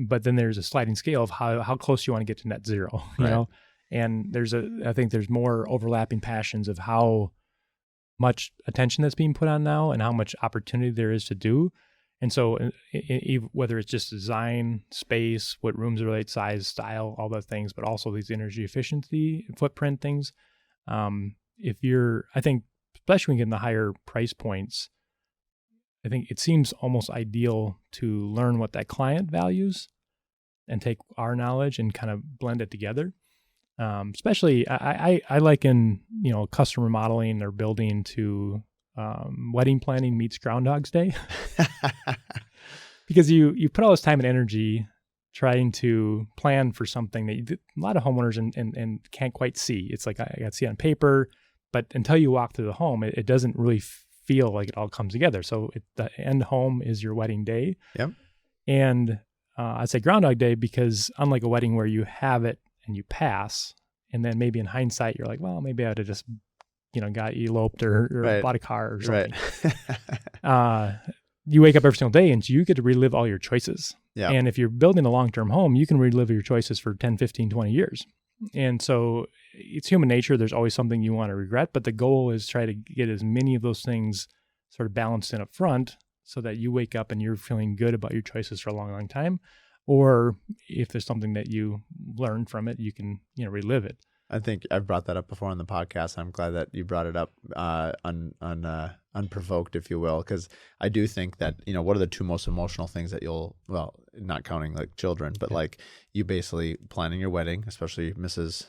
but then there's a sliding scale of how close you want to get to net zero, you know? And I think there's more overlapping passions of how much attention that's being put on now and how much opportunity there is to do. And so whether it's just design, space, what rooms are the right size, style, all those things, but also these energy efficiency, footprint things. I think, especially when you get in the higher price points, I think it seems almost ideal to learn what that client values and take our knowledge and kind of blend it together. Especially, I liken, custom remodeling or building to wedding planning meets Groundhog's Day. Because you put all this time and energy trying to plan for something that a lot of homeowners and can't quite see. It's like I got to see it on paper, but until you walk through the home, it doesn't really feel like it all comes together. So the end home is your wedding day. Yep. And I'd say Groundhog Day because unlike a wedding where you have it and you pass, and then maybe in hindsight you're like, well, maybe I would have just got eloped or bought a car or something. Right. You wake up every single day and you get to relive all your choices. Yeah. And if you're building a long-term home, you can relive your choices for 10, 15, 20 years. And so it's human nature. There's always something you want to regret, but the goal is try to get as many of those things sort of balanced in up front so that you wake up and you're feeling good about your choices for a long, long time. Or if there's something that you learned from it, you can, relive it. I think I've brought that up before on the podcast. I'm glad that you brought it up unprovoked, if you will, because I do think that, what are the two most emotional things that not counting like children, but like you basically planning your wedding, especially Mrs.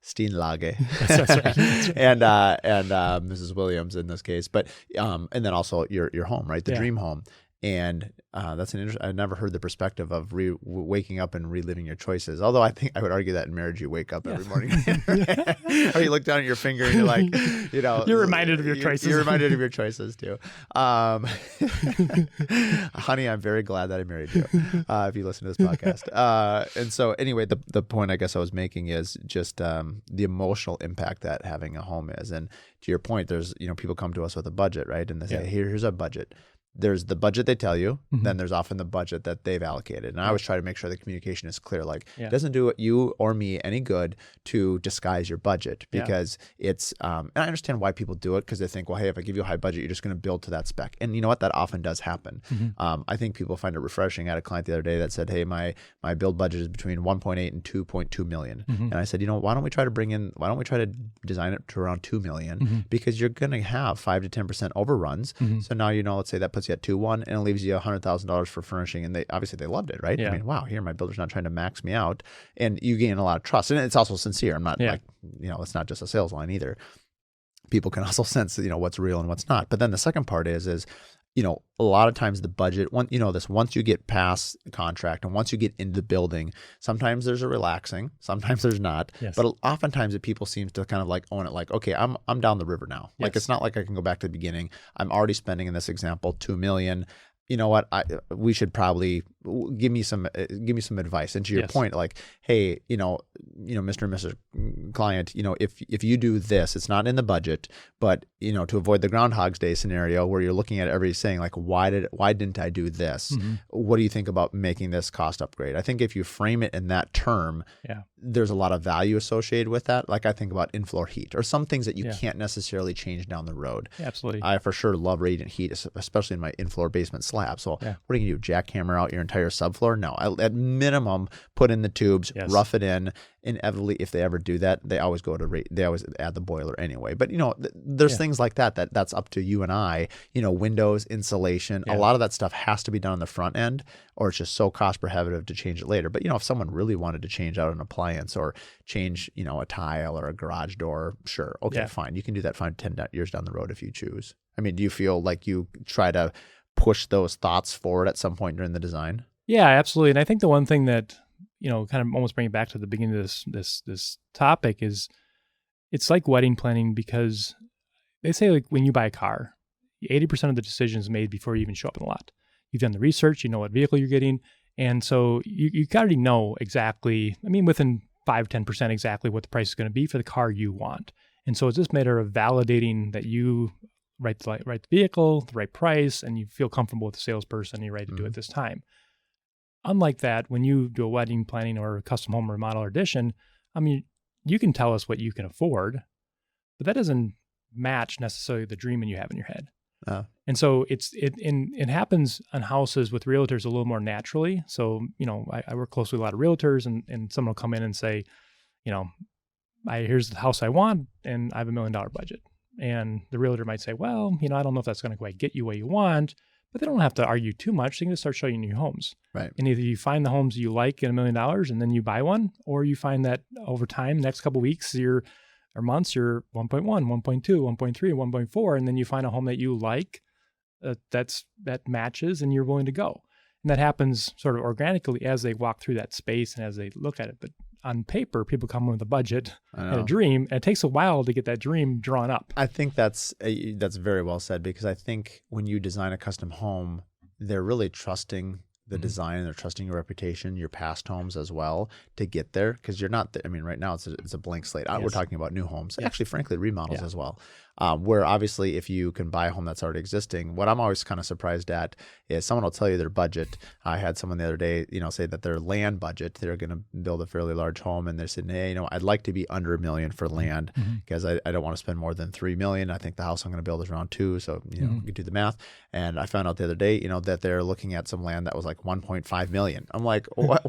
Steenlage That's right. and Mrs. Williams in this case, but and then also your home, right? The dream home. And that's an interesting. I've never heard the perspective of waking up and reliving your choices. Although I think I would argue that in marriage, you wake up every morning, or you look down at your finger and you're like, you're reminded of your choices. You're reminded of your choices too. Honey, I'm very glad that I married you. If you listen to this podcast, and so anyway, the point I guess I was making is just the emotional impact that having a home is. And to your point, there's people come to us with a budget, right? And they say, here's a budget. There's the budget they tell you, then there's often the budget that they've allocated. And I always try to make sure the communication is clear. Like, it doesn't do you or me any good to disguise your budget, because it's, and I understand why people do it, because they think, well, hey, if I give you a high budget, you're just going to build to that spec. And you know what? That often does happen. I think people find it refreshing. I had a client the other day that said, hey, my build budget is between 1.8 and 2.2 million. And I said, why don't we try to design it to around 2 million, because you're going to have 5 to 10% overruns. So now, let's say that puts you at 2.1, and it leaves you $100,000 for furnishing, and they loved it, right? I mean, wow, here my builder's not trying to max me out, and you gain a lot of trust, and it's also sincere. I'm not it's not just a sales line either. People can also sense what's real and what's not. But then the second part is a lot of times the budget, once you get past the contract and once you get into the building, sometimes there's a relaxing, sometimes there's not. But oftentimes people seem to kind of like own it, like, okay, I'm down the river now. Like, it's not like I can go back to the beginning. I'm already spending, in this example, 2 million. You know what? We should probably give me some advice. And to your point, like, hey, Mr. and Mrs. Client, if you do this, it's not in the budget, but to avoid the Groundhog's Day scenario where you're looking at every saying like, why didn't I do this? What do you think about making this cost upgrade? I think if you frame it in that term, there's a lot of value associated with that. Like, I think about in-floor heat or some things that you can't necessarily change down the road. Absolutely. I for sure love radiant heat, especially in my in-floor basement slab. So what are you going to do? Jackhammer out your entire subfloor? No, at minimum, put in the tubes, rough it in. Inevitably, if they ever do that, they always they always add the boiler anyway. But there's things like that's up to you and I. Windows, insulation, a lot of that stuff has to be done on the front end, or it's just so cost prohibitive to change it later. But if someone really wanted to change out an appliance or change a tile or a garage door, sure, okay, fine, you can do that 5 to 10 years down the road if you choose. I mean, do you feel like you try to push those thoughts forward at some point during the design? Yeah, absolutely. And I think the one thing that kind of almost bring it back to the beginning of this topic is, it's like wedding planning, because they say, like, when you buy a car, 80% of the decision is made before you even show up in the lot. You've done the research, you know what vehicle you're getting, and so you already know exactly, within 5-10% exactly what the price is going to be for the car you want. And so it's just a matter of validating that you write the vehicle, the right price, and you feel comfortable with the salesperson, and you're ready to do it this time. Unlike that, when you do a wedding planning or a custom home remodel or addition, you can tell us what you can afford, but that doesn't match necessarily the dream you have in your head. And so it happens on houses with realtors a little more naturally. So, I work closely with a lot of realtors, and someone will come in and say, here's the house I want, and I have $1 million budget. And the realtor might say, well, I don't know if that's going to quite get you what you want, but they don't have to argue too much. They can just start showing you homes. Right. And either you find the homes you like at $1 million and then you buy one, or you find that over time, next couple of weeks or months, you're 1.1, 1.2, 1.3, 1.4, and then you find a home that you like that matches, and you're willing to go. And that happens sort of organically as they walk through that space and as they look at it. But on paper, people come with a budget and a dream, and it takes a while to get that dream drawn up. I think that's very well said, because I think when you design a custom home, they're really trusting the design, and they're trusting your reputation, your past homes as well, to get there, because you're not. Right now it's a blank slate. We're talking about new homes, actually, frankly, remodels as well. Where obviously, if you can buy a home that's already existing, what I'm always kind of surprised at is someone will tell you their budget. I had someone the other day, say that their land budget, they're going to build a fairly large home, and they said, hey, I'd like to be under $1 million for land, because I don't want to spend more than $3 million. I think the house I'm going to build is around $2 million, so you can do the math. And I found out the other day, that they're looking at some land that was like $1.5 million. I'm like, what?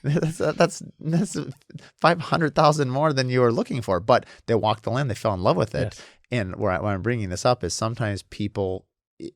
That's $500,000 more than you were looking for. But they walked the land, they fell in love with it. Yes. And why I'm bringing this up is sometimes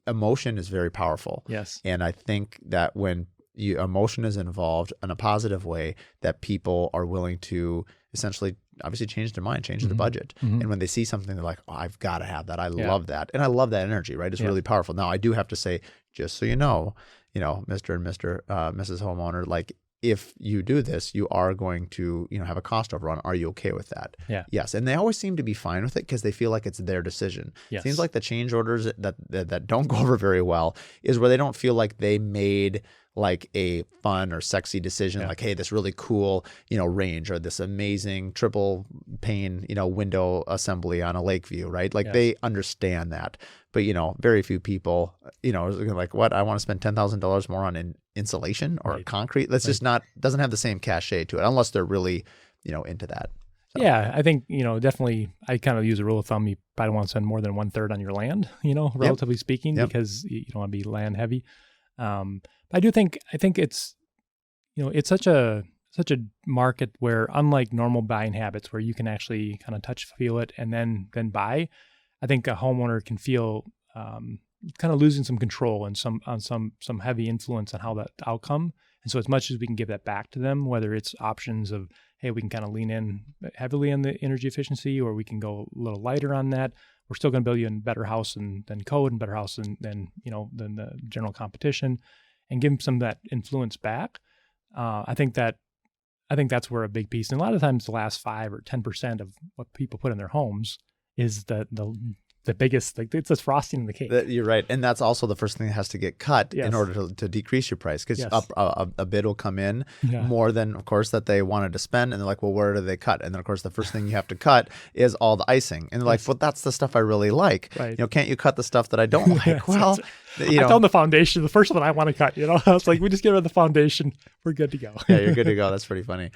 emotion is very powerful. Yes. And I think that when emotion is involved in a positive way, that people are willing to essentially obviously changed their mind, changed their budget. Mm-hmm. And when they see something, they're like, oh, I've got to have that. I Yeah. love that. And I love that energy, right? It's really powerful. Now, I do have to say, just so you know, Mr. and Mrs. Homeowner, like, if you do this, you are going to, have a cost overrun. Are you okay with that? Yeah. Yes. And they always seem to be fine with it because they feel like it's their decision. Yes. Seems like the change orders that don't go over very well is where they don't feel like they made like a fun or sexy decision, like, hey, this really cool, range, or this amazing triple pane, window assembly on a lake view, right? Like they understand that. But, very few people, are like, what? I want to spend $10,000 more on insulation or concrete. That's just doesn't have the same cachet to it unless they're really, into that. So. Yeah, I think, definitely I kind of use a rule of thumb. You probably don't want to spend more than 1/3 on your land, relatively speaking, because you don't want to be land heavy. But I think it's, it's such a market where, unlike normal buying habits where you can actually kind of touch, feel it, and then buy, I think a homeowner can feel kind of losing some control and some heavy influence on how that outcome. And so as much as we can give that back to them, whether it's options of, hey, we can kind of lean in heavily on the energy efficiency, or we can go a little lighter on that. We're still going to build you a better house than code, and better house than the general competition, and give them some of that influence back. I think that's where a big piece, and a lot of times the last 5 or 10% of what people put in their homes is the biggest, like, it's just frosting in the cake. You're right. And that's also the first thing that has to get cut in order to decrease your price, because a bid will come in more than, of course, that they wanted to spend. And they're like, well, where do they cut? And then, of course, the first thing you have to cut is all the icing. And they're like, well, that's the stuff I really like. Right. Can't you cut the stuff that I don't like? Well, I tell them the foundation, the first one I want to cut, I was like, we just get rid of the foundation. We're good to go. Yeah, you're good to go. That's pretty funny.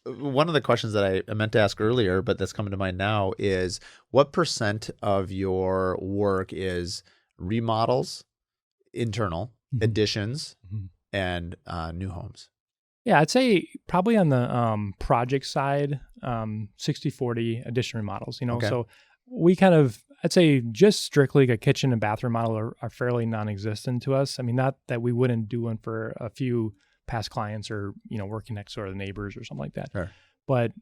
One of the questions that I meant to ask earlier, but that's coming to mind now, is what % of your work is remodels, internal, additions, and new homes? Yeah, I'd say probably on the project side, 60-40 addition remodels, Okay. So we kind of, I'd say just strictly a kitchen and bathroom remodel are fairly non-existent to us. I mean, not that we wouldn't do one for a few past clients or, working next door to the neighbors or something like that. Sure. But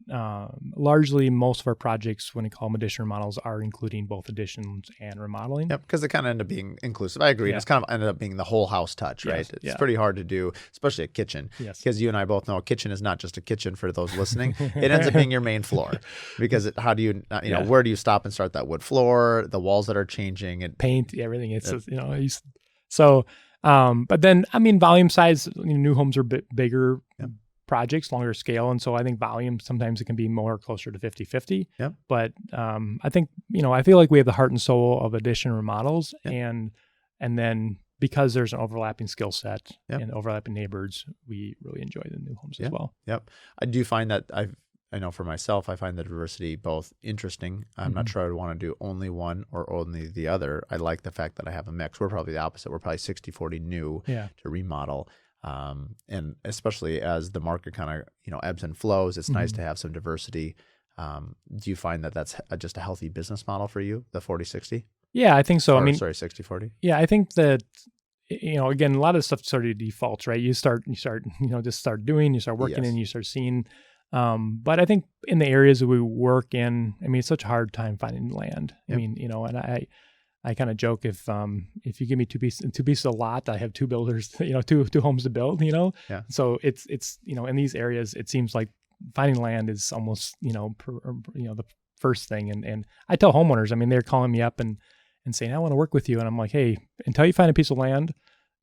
largely most of our projects, when we call them addition remodels, are including both additions and remodeling. Yep, because they kind of end up being inclusive. I agree. Yeah. It's kind of ended up being the whole house touch, right? It's pretty hard to do, especially a kitchen. Yes. Because you and I both know a kitchen is not just a kitchen for those listening. It ends up being your main floor. Because how do you, where do you stop and start that wood floor, the walls that are changing? Paint, everything. It's, so, but then, I mean, volume size, new homes are bigger projects, longer scale. And so I think volume, sometimes it can be more closer to 50-50. Yep. But I think, I feel like we have the heart and soul of addition remodels. And then because there's an overlapping skill set and overlapping neighbors, we really enjoy the new homes as well. Yep. I do find that I know for myself, I find the diversity both interesting. I'm not sure I would want to do only one or only the other. I like the fact that I have a mix. We're probably the opposite. We're probably 60-40 new to remodel. And especially as the market kind of, ebbs and flows, it's nice to have some diversity. Do you find that that's just a healthy business model for you, the 40-60? Yeah, I think so. Or, 60-40? Yeah, I think that, again, a lot of stuff sort of defaults, right? You start, just start doing, you start working and you start seeing. But I think in the areas that we work in, I mean, it's such a hard time finding land. I mean, and I kind of joke, if you give me two pieces of lot, I have two builders, two homes to build, Yeah. So it's, in these areas, it seems like finding land is almost, the first thing. And I tell homeowners, I mean, they're calling me up and saying, I want to work with you. And I'm like, hey, until you find a piece of land,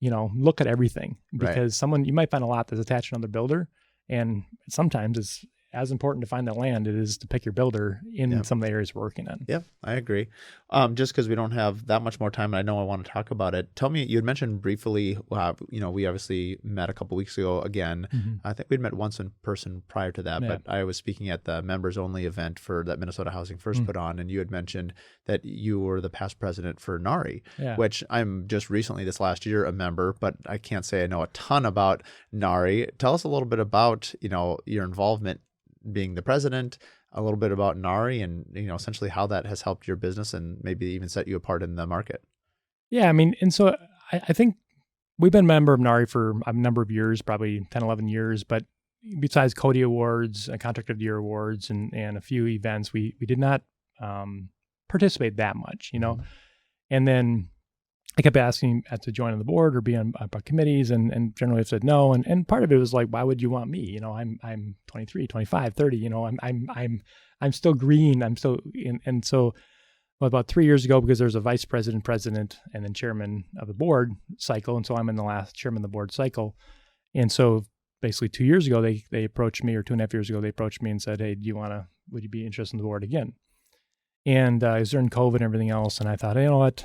look at everything, because you might find a lot that's attached to another builder. And sometimes it's as important to find that land it is to pick your builder in some of the areas we're working in. Yeah, I agree. Just because we don't have that much more time, and I know I want to talk about it. Tell me, you had mentioned briefly, we obviously met a couple weeks ago again. I think we'd met once in person prior to that, but I was speaking at the members only event for that Minnesota Housing First put on, and you had mentioned that you were the past president for NARI, which I'm just recently this last year a member, but I can't say I know a ton about NARI. Tell us a little bit about, your involvement being the president, a little bit about NARI, and essentially how that has helped your business and maybe even set you apart in the market. Yeah, I mean, and so I think we've been a member of NARI for a number of years, probably 10, 11 years, but besides Cody Awards, Contract of the Year Awards, and a few events, we did not participate that much, And then I kept asking to join on the board or be on committees, and generally I've said no. And part of it was like, why would you want me? I'm 23, 25, 30. I'm still green. I'm still in, and so. Well, about 3 years ago, because there's a vice president, and then chairman of the board cycle. And so I'm in the last chairman of the board cycle. And so basically 2 years ago, they approached me, or 2.5 years ago, they approached me and said, hey, would you be interested in the board again? And it was during COVID and everything else. And I thought, you know what,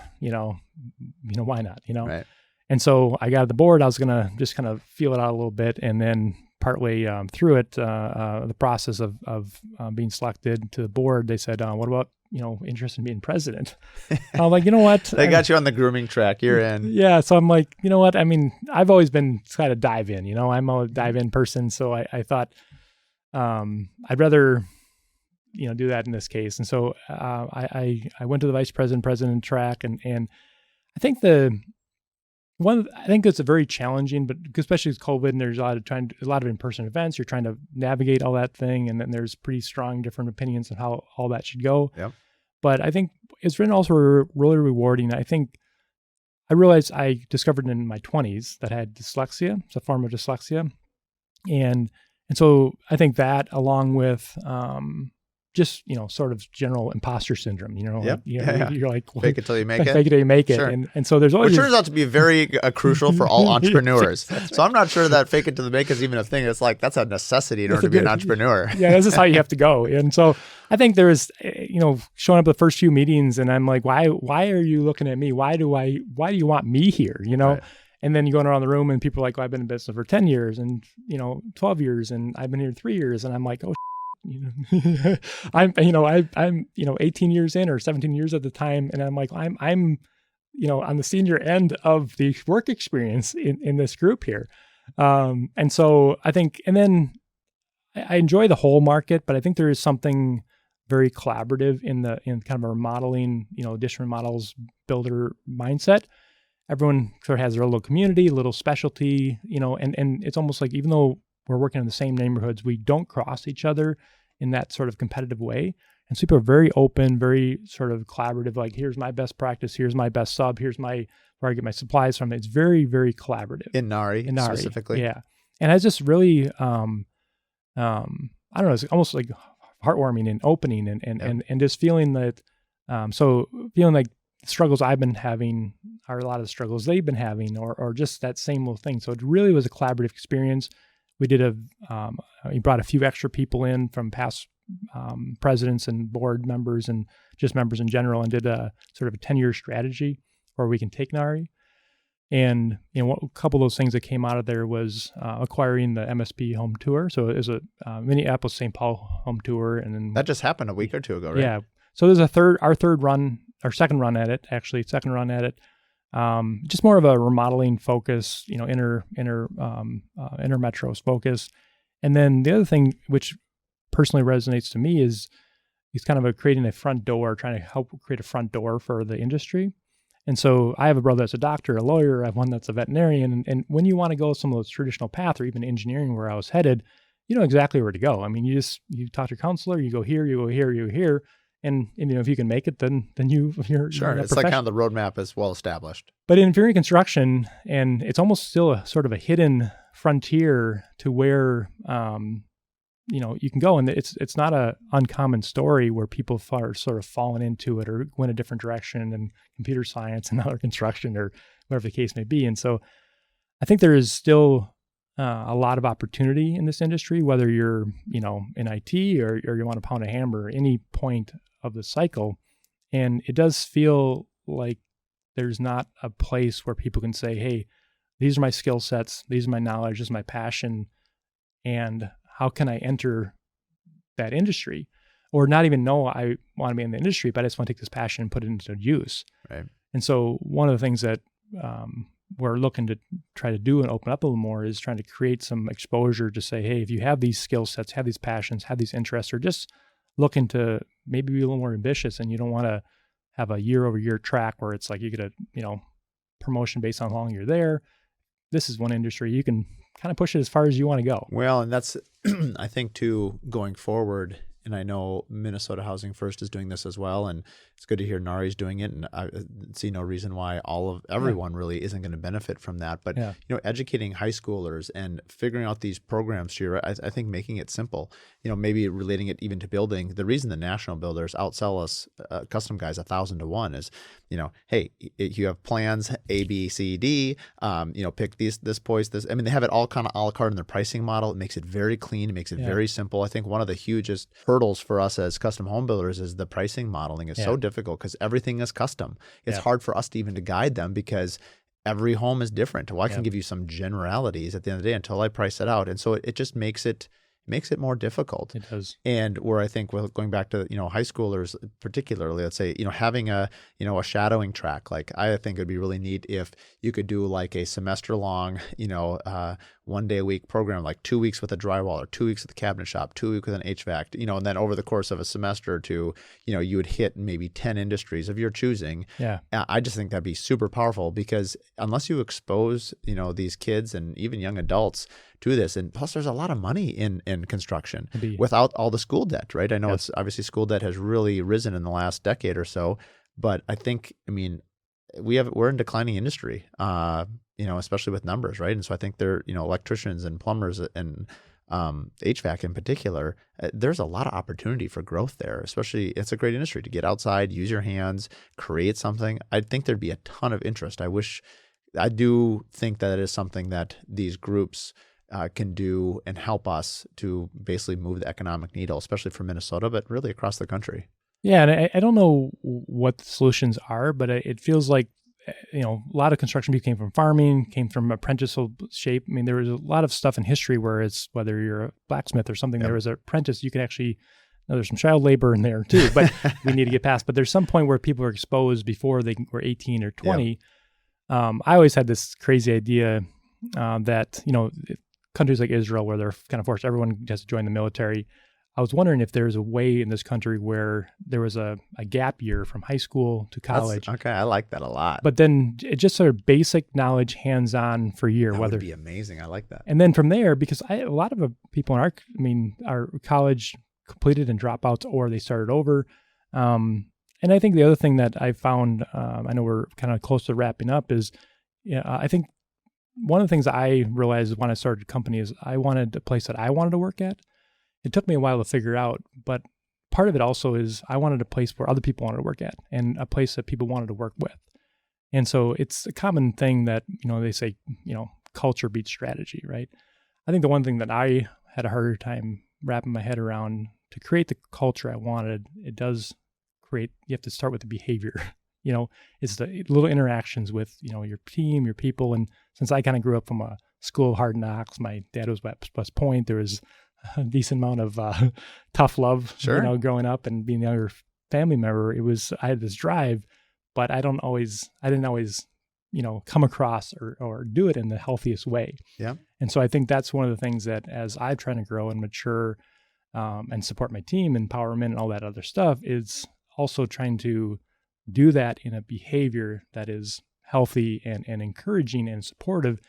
why not, Right. And so I got the board. I was going to just kind of feel it out a little bit. And then partway through it, the process of being selected to the board, they said, what about, interest in being president? I'm like, you know what? They got you on the grooming track. You're in. Yeah. So I'm like, you know what? I mean, I've always been kind of dive in, I'm a dive in person. So I thought I'd rather, do that in this case. And so I went to the vice president track, and I think I think it's a very challenging, but especially with COVID, and there's a lot of in-person events, you're trying to navigate all that thing. And then there's pretty strong different opinions on how all that should go. Yep. But I think it's been also really rewarding. I think I realized I discovered in my 20s that I had dyslexia. It's a form of dyslexia. And so I think that, along with just, sort of general imposter syndrome, Yep. You're like, fake it till you make it. Fake it till you make it. Sure. And so there's always, which turns out to be very crucial for all entrepreneurs. Yes, so I'm not sure that fake it till you make it is even a thing. It's like, that's a necessity in order to be an entrepreneur. Yeah, this is how you have to go. And so I think there is, showing up the first few meetings, and I'm like, why are you looking at me? Why do you want me here? Right. And then you going around the room, and people are like, well, I've been in business for 10 years and, 12 years, and I've been here 3 years. And I'm like, oh, I'm 18 years in, or 17 years at the time. And I'm like, I'm on the senior end of the work experience in this group here. And so I think, and then I enjoy the whole market, but I think there is something very collaborative in kind of a remodeling, addition remodels builder mindset. Everyone sort of has their little community, little specialty, and it's almost like, even though we're working in the same neighborhoods, we don't cross each other in that sort of competitive way. And so people are very open, very sort of collaborative, like, here's my best practice, here's my best sub, here's where I get my supplies from. It's very, very collaborative. In NARI specifically. Yeah. And it's just really, I don't know, it's almost like heartwarming and opening, and just feeling that, feeling like the struggles I've been having are a lot of the struggles they've been having, or just that same little thing. So it really was a collaborative experience. We did he brought a few extra people in from past presidents and board members and just members in general, and did a sort of a 10-year strategy where we can take NARI. And a couple of those things that came out of there was acquiring the MSP home tour. So it was a Minneapolis St. Paul home tour, and then that just happened a week or two ago, right? Yeah. So there's our second run at it. Just more of a remodeling focus, inner metros focus. And then the other thing, which personally resonates to me, is kind of creating a front door, trying to help create a front door for the industry. And so I have a brother that's a doctor, a lawyer. I have one that's a veterinarian. And when you want to go some of those traditional paths, or even engineering where I was headed, you know exactly where to go. I mean, you talk to your counselor, you go here, you go here, you go here. And if you can make it, then you're sure. It's like kind of the roadmap is well established. But if you're in construction, and it's almost still a sort of a hidden frontier to where you can go, and it's not a uncommon story where people are sort of fallen into it or went a different direction in computer science and other construction, or whatever the case may be. And so I think there is still a lot of opportunity in this industry, whether you're in IT or you want to pound a hammer, any point of the cycle. And it does feel like there's not a place where people can say, hey, these are my skill sets, these are my knowledge, this is my passion, and how can I enter that industry? Or not even know I want to be in the industry, but I just want to take this passion and put it into use. Right. And so one of the things that we're looking to try to do and open up a little more is trying to create some exposure to say, hey, if you have these skill sets, have these passions, have these interests, or just looking to maybe be a little more ambitious, and you don't want to have a year-over-year track where it's like you get a promotion based on how long you're there. This is one industry you can kind of push it as far as you want to go. Well, and that's, I think too, going forward, and I know Minnesota Housing First is doing this as well, and it's good to hear NARI is doing it, and I see no reason why everyone really isn't going to benefit from that. But educating high schoolers and figuring out these programs, I think making it simple. Maybe relating it even to building. The reason the national builders outsell us custom guys 1,000 to 1 is, hey, you have plans A, B, C, D. Pick this poise, this. I mean, they have it all kind of a la carte in their pricing model. It makes it very clean. It makes it very simple. I think one of the hugest hurdles for us as custom home builders is the pricing modeling is so difficult because everything is custom. It's hard for us to even to guide them because every home is different. Well, I can give you some generalities at the end of the day until I price it out. And so it just makes it more difficult. It does. And where I think, well, going back to, high schoolers particularly, let's say, having a shadowing track, like I think it'd be really neat if you could do like a semester long, 1 day a week program, like 2 weeks with a drywall or 2 weeks with a cabinet shop, 2 weeks with an HVAC, and then over the course of a semester or two, you would hit maybe 10 industries of your choosing. Yeah. I just think that'd be super powerful because unless you expose, these kids and even young adults to this, and plus there's a lot of money in construction without all the school debt, right? I know it's obviously school debt has really risen in the last decade or so, but I think, we're in declining industry, especially with numbers, right? And so I think electricians and plumbers and HVAC in particular, there's a lot of opportunity for growth there, especially it's a great industry to get outside, use your hands, create something. I think there'd be a ton of interest. I do think that it is something that these groups can do and help us to basically move the economic needle, especially for Minnesota, but really across the country. Yeah, and I don't know what the solutions are, but it feels like, a lot of construction people came from farming, came from apprenticeship shape. There was a lot of stuff in history where it's, whether you're a blacksmith or something, there was an apprentice, you can actually, there's some child labor in there too, but we need to get past. But there's some point where people are exposed before they were 18 or 20. I always had this crazy idea that, countries like Israel, where they're kind of forced, everyone has to join the military. I was wondering if there's a way in this country where there was a gap year from high school to college. Okay, I like that a lot. But then it just sort of basic knowledge, hands-on for a year. That would be amazing. I like that. And then from there, because a lot of people in our college completed and dropouts, or they started over. And I think the other thing that I found, I know we're kind of close to wrapping up, is I think one of the things I realized when I started a company is I wanted a place that I wanted to work at. It took me a while to figure out, but part of it also is I wanted a place where other people wanted to work at and a place that people wanted to work with. And so it's a common thing that, they say, culture beats strategy, right? I think the one thing that I had a harder time wrapping my head around to create the culture I wanted, it does create, you have to start with the behavior. It's the little interactions with, your team, your people. And since I kind of grew up from a school of hard knocks, my dad was at West Point, there was a decent amount of tough love, growing up and being a younger family member. I had this drive, but I didn't always, come across or do it in the healthiest way. Yeah. And so I think that's one of the things that as I'm trying to grow and mature and support my team, empowerment and all that other stuff, is also trying to do that in a behavior that is healthy and encouraging and supportive.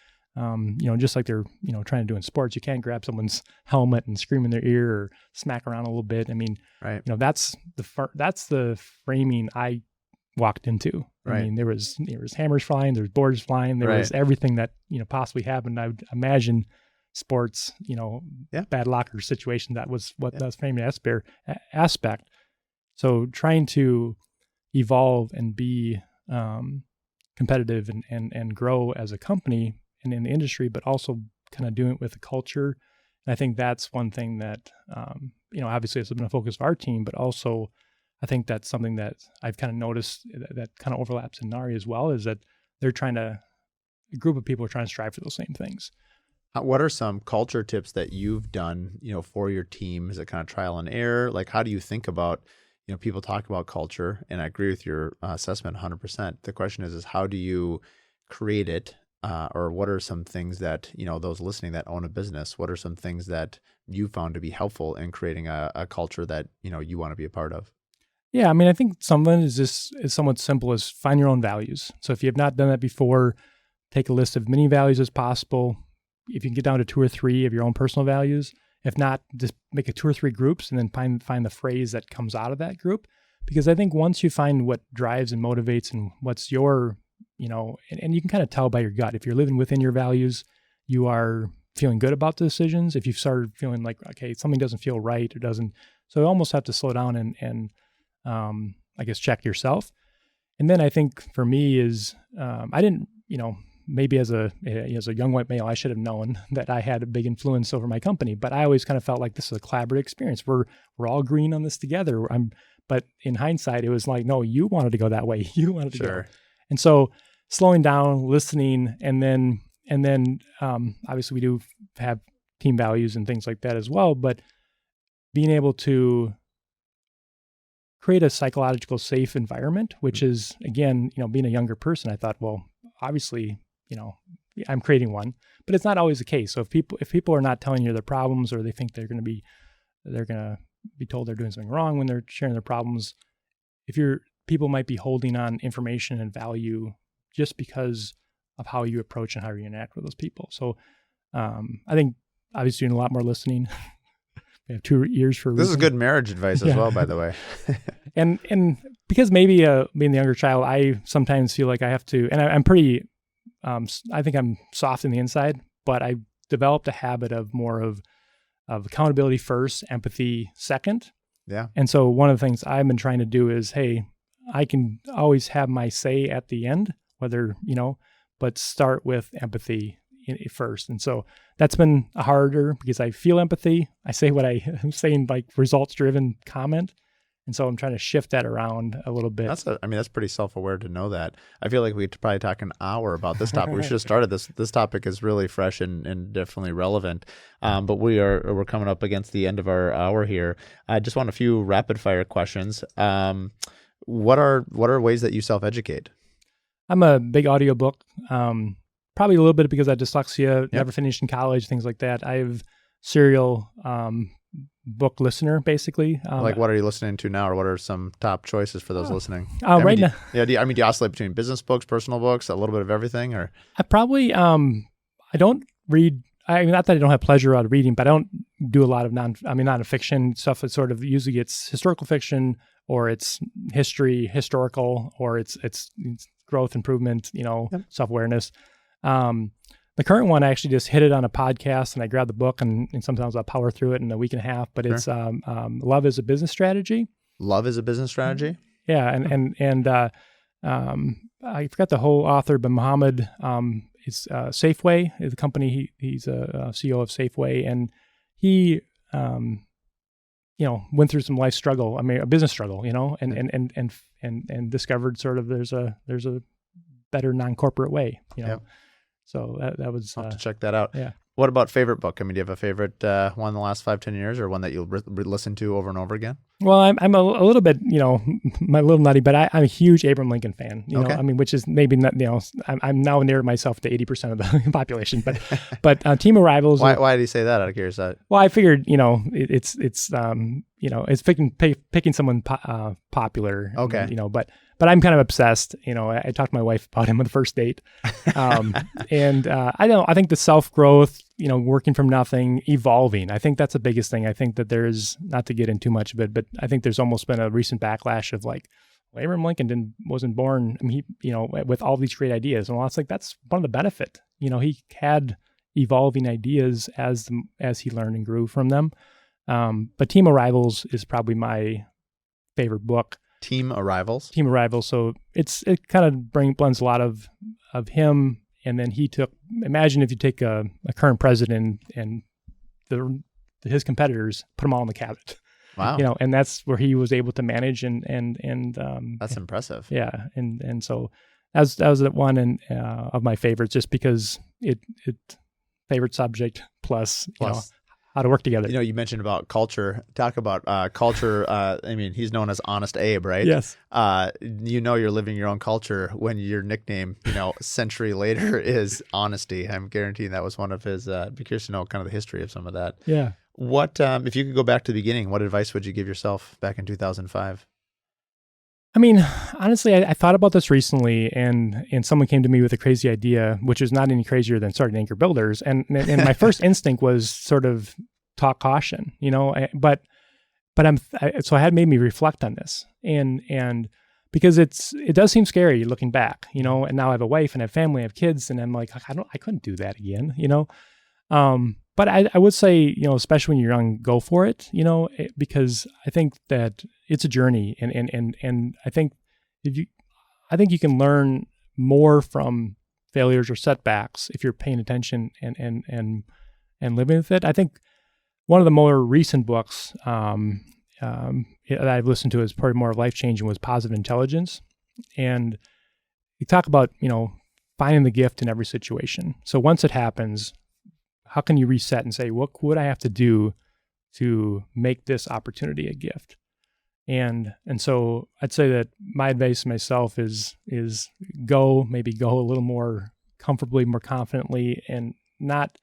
Just like they're, trying to do in sports. You can't grab someone's helmet and scream in their ear or smack around a little bit. Right. That's the framing I walked into. Right. There was hammers flying, there was boards flying, there was everything that, possibly happened. I would imagine sports, bad locker situation. That was what that was framing aspect. So trying to evolve and be competitive and grow as a company and in the industry, but also kind of doing it with a culture. And I think that's one thing that, obviously it's been a focus of our team, but also I think that's something that I've kind of noticed that kind of overlaps in NARI as well, is that a group of people are trying to strive for those same things. What are some culture tips that you've done, for your team? Is it kind of trial and error? Like, how do you think about, people talk about culture, and I agree with your assessment 100%. The question is how do you create it? Or what are some things that, those listening that own a business, what are some things that you found to be helpful in creating a culture that, you want to be a part of? Yeah, I think some of it is somewhat simple as find your own values. So if you have not done that before, take a list of many values as possible, if you can get down to 2 or 3 of your own personal values, if not, just make it 2 or 3 groups and then find the phrase that comes out of that group. Because I think once you find what drives and motivates and what's your, and you can kind of tell by your gut, if you're living within your values, you are feeling good about the decisions. If you've started feeling like, okay, something doesn't feel right or doesn't, so you almost have to slow down and I guess check yourself. And then I think for me is, I didn't, maybe as a young white male, I should have known that I had a big influence over my company, but I always kind of felt like this is a collaborative experience. We're all green on this together. But in hindsight, it was like, no, you wanted to go that way. You wanted to go. And so slowing down, listening, and then obviously we do have team values and things like that as well, but being able to create a psychological safe environment, which is, again, being a younger person, I thought, well, obviously, I'm creating one, but it's not always the case. So if people are not telling you their problems, or they think they're going to be told they're doing something wrong when they're sharing their problems, people might be holding on information and value just because of how you approach and how you interact with those people. So I think obviously doing a lot more listening. We have 2 ears for a reason. This is good marriage advice as well, by the way. and because maybe being the younger child, I sometimes feel like I have to, and I'm pretty, I think I'm soft in the inside, but I developed a habit of more of accountability first, empathy second. Yeah. And so one of the things I've been trying to do is, hey, I can always have my say at the end, whether, but start with empathy first. And so that's been harder because I feel empathy. I say what I'm saying, like results driven comment. And so I'm trying to shift that around a little bit. That's pretty self-aware to know that. I feel like we could probably talk an hour about this topic. We should have started this. This topic is really fresh and definitely relevant. But we're coming up against the end of our hour here. I just want a few rapid fire questions. What are ways that you self-educate? I'm a big audiobook. Probably a little bit because I have dyslexia, never finished in college, things like that. I have serial book listener, basically. Like what are you listening to now, or what are some top choices for those listening? Right now. Do you oscillate between business books, personal books, a little bit of everything, or? I probably, I don't read, not that I don't have pleasure out of reading, but I don't do a lot of nonfiction stuff. It's sort of usually it's historical fiction, or it's historical, or it's growth, improvement, self-awareness. The current one, I actually just hit it on a podcast and I grabbed the book and sometimes I'll power through it in a week and a half, but it's, Love is a Business Strategy. Love is a Business Strategy? Yeah. And I forgot the whole author, but Muhammad, is Safeway is the company. He's a CEO of Safeway, and he, went through some life struggle. A business struggle, and discovered sort of there's a better non-corporate way, Yep. So that was. I'll have to check that out. Yeah. What about favorite book? Do you have a favorite one in the last 5-10 years, or one that you'll listen to over and over again? Well, I'm a little bit, my little nutty, but I'm a huge Abraham Lincoln fan. Which is maybe not, I'm now near myself to 80% of the population. But Team of Rivals. Why do you say that? Out of curiosity. Well, I figured, it's picking someone popular. Okay. But I'm kind of obsessed. I talked to my wife about him on the first date. And I think the self-growth, working from nothing, evolving. I think that's the biggest thing. I think that there's, not to get in too much of it, but I think there's almost been a recent backlash of like, well, Abraham Lincoln wasn't born, with all these great ideas. And it's like, that's one of the benefit. He had evolving ideas as he learned and grew from them. But Team of Rivals is probably my favorite book. Team of Rivals. So it kind of blends a lot of him. And then imagine if you take a current president and his competitors, put them all in the cabinet. Wow. And that's where he was able to manage and that's impressive. Yeah. And so that was one of my favorites, just because it favorite subject plus. How to work together. You mentioned about culture. Talk about culture. He's known as Honest Abe, right? Yes. You're living your own culture when your nickname, a century later is Honesty. I'm guaranteeing that was one of his, be curious to know kind of the history of some of that. Yeah. What, if you could go back to the beginning, what advice would you give yourself back in 2005? I mean, honestly, I thought about this recently, and someone came to me with a crazy idea, which is not any crazier than starting Anchor Builders. And my first instinct was sort of talk caution, but so I had made me reflect on this, and because it does seem scary looking back, and now I have a wife and I have family, I have kids, and I'm like, I couldn't do that again, But I would say, especially when you're young, go for it, because I think that it's a journey, and I think I think you can learn more from failures or setbacks if you're paying attention and living with it. I think one of the more recent books that I've listened to is probably more life changing was Positive Intelligence, and you talk about finding the gift in every situation. So once it happens, how can you reset and say, what would I have to do to make this opportunity a gift? And so I'd say that my advice to myself is maybe go a little more comfortably, more confidently, and not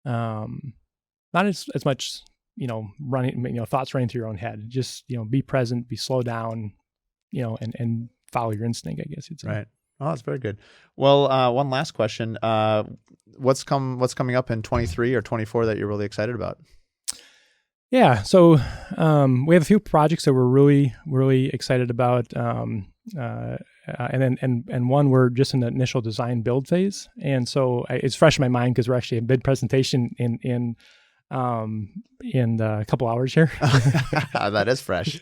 as much, running, thoughts running through your own head. Just, be present, be slow down, and follow your instinct, I guess you'd say. Right. Oh, that's very good. Well, one last question. What's coming up in 23 or 24 that you're really excited about? Yeah. So, we have a few projects that we're really, really excited about. And one, we're just in the initial design build phase. And so it's fresh in my mind because we're actually a bid presentation in a couple hours here. That is fresh.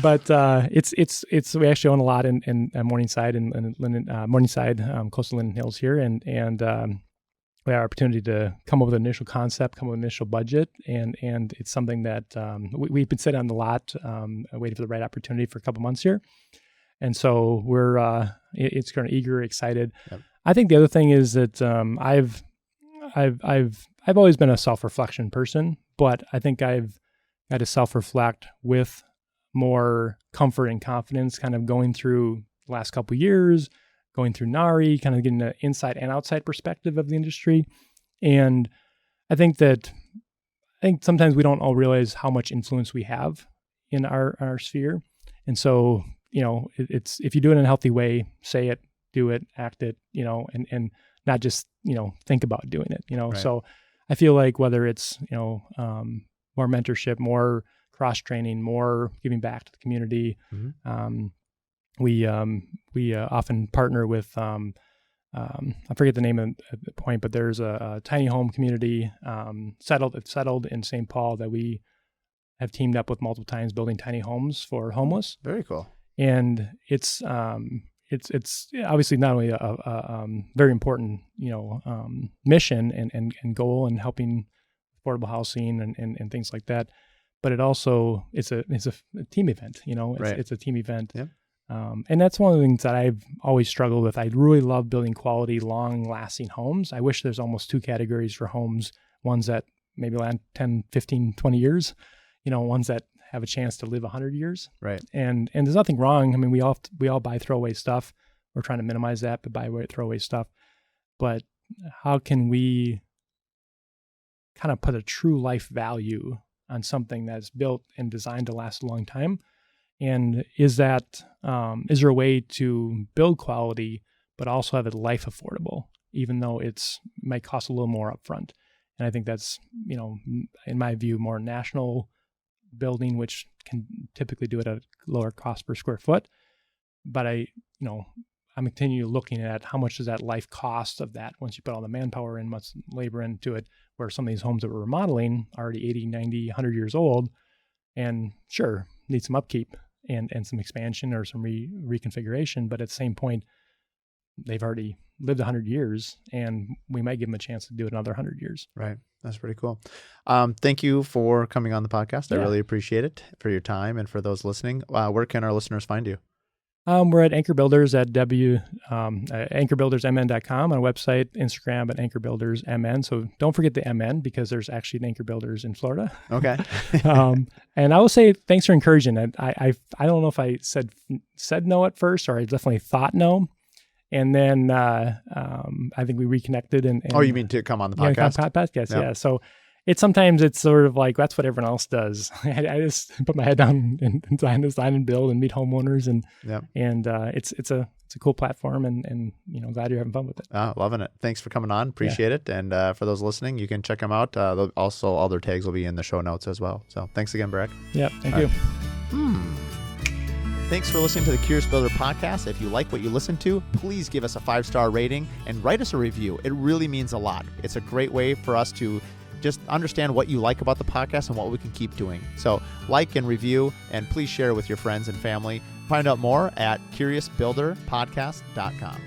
But it's we actually own a lot in Morningside and Morningside, close to Linden Hills here, and we have our opportunity to come up with an initial concept, come up with an initial budget, and it's something that we've been sitting on the lot, waiting for the right opportunity for a couple months here, and so we're it's kind of eager, excited. Yep. I think the other thing is that I've always been a self-reflection person, but I think I've got to self-reflect with more comfort and confidence, kind of going through the last couple of years, going through NARI, kind of getting the inside and outside perspective of the industry. And I think sometimes we don't all realize how much influence we have in our sphere. And so, it's, if you do it in a healthy way, say it, do it, act it, and not just, think about doing it, Right. So I feel like whether it's, more mentorship, more cross-training, more giving back to the community. Mm-hmm. We often partner with, I forget the name at the point, but there's a tiny home community settled in St. Paul that we have teamed up with multiple times, building tiny homes for homeless. Very cool. And it's obviously not only a very important, mission and goal in helping affordable housing and things like that, but it also it's a team event. Right. It's a team event. Yep. And that's one of the things that I've always struggled with. I really love building quality, long-lasting homes. I wish there's almost two categories for homes: ones that maybe last 10, 15, 20 years, ones that have a chance to live 100 years. Right. And there's nothing wrong. I mean, we all buy throwaway stuff. We're trying to minimize that, but buy throwaway stuff. But how can we kind of put a true life value on something that's built and designed to last a long time? And is there a way to build quality, but also have it life affordable, even though might cost a little more upfront? And I think that's, in my view, more national building, which can typically do it at a lower cost per square foot. But I'm continuing looking at how much does that life cost of that once you put all the manpower in, much labor into it, where some of these homes that we're remodeling are already 80, 90, 100 years old, and sure, need some upkeep and some expansion or some reconfiguration, but at the same point, they've already lived 100 years, and we might give them a chance to do it another 100 years. Right. That's pretty cool. Thank you for coming on the podcast. I really appreciate it, for your time, and for those listening. Where can our listeners find you? We're at Anchor Builders at anchorbuildersmn.com, on our website, Instagram at anchorbuildersmn. So don't forget the MN, because there's actually an Anchor Builders in Florida. Okay. And I will say thanks for encouraging it. I don't know if I said no at first, or I definitely thought no. And then I think we reconnected. And you mean to come on the podcast? Podcast, yeah. So it's sometimes it's sort of like that's what everyone else does. I just put my head down and design and build and meet homeowners, and Yep. it's a cool platform, and glad you're having fun with it. Loving it. Thanks for coming on. Appreciate it. And for those listening, you can check them out. Also, all their tags will be in the show notes as well. So thanks again, Barak. Yeah, thank you. Thanks for listening to the Curious Builder podcast. If you like what you listen to, please give us a 5-star rating and write us a review. It really means a lot. It's a great way for us to just understand what you like about the podcast and what we can keep doing. So like and review, and please share with your friends and family. Find out more at curiousbuilderpodcast.com.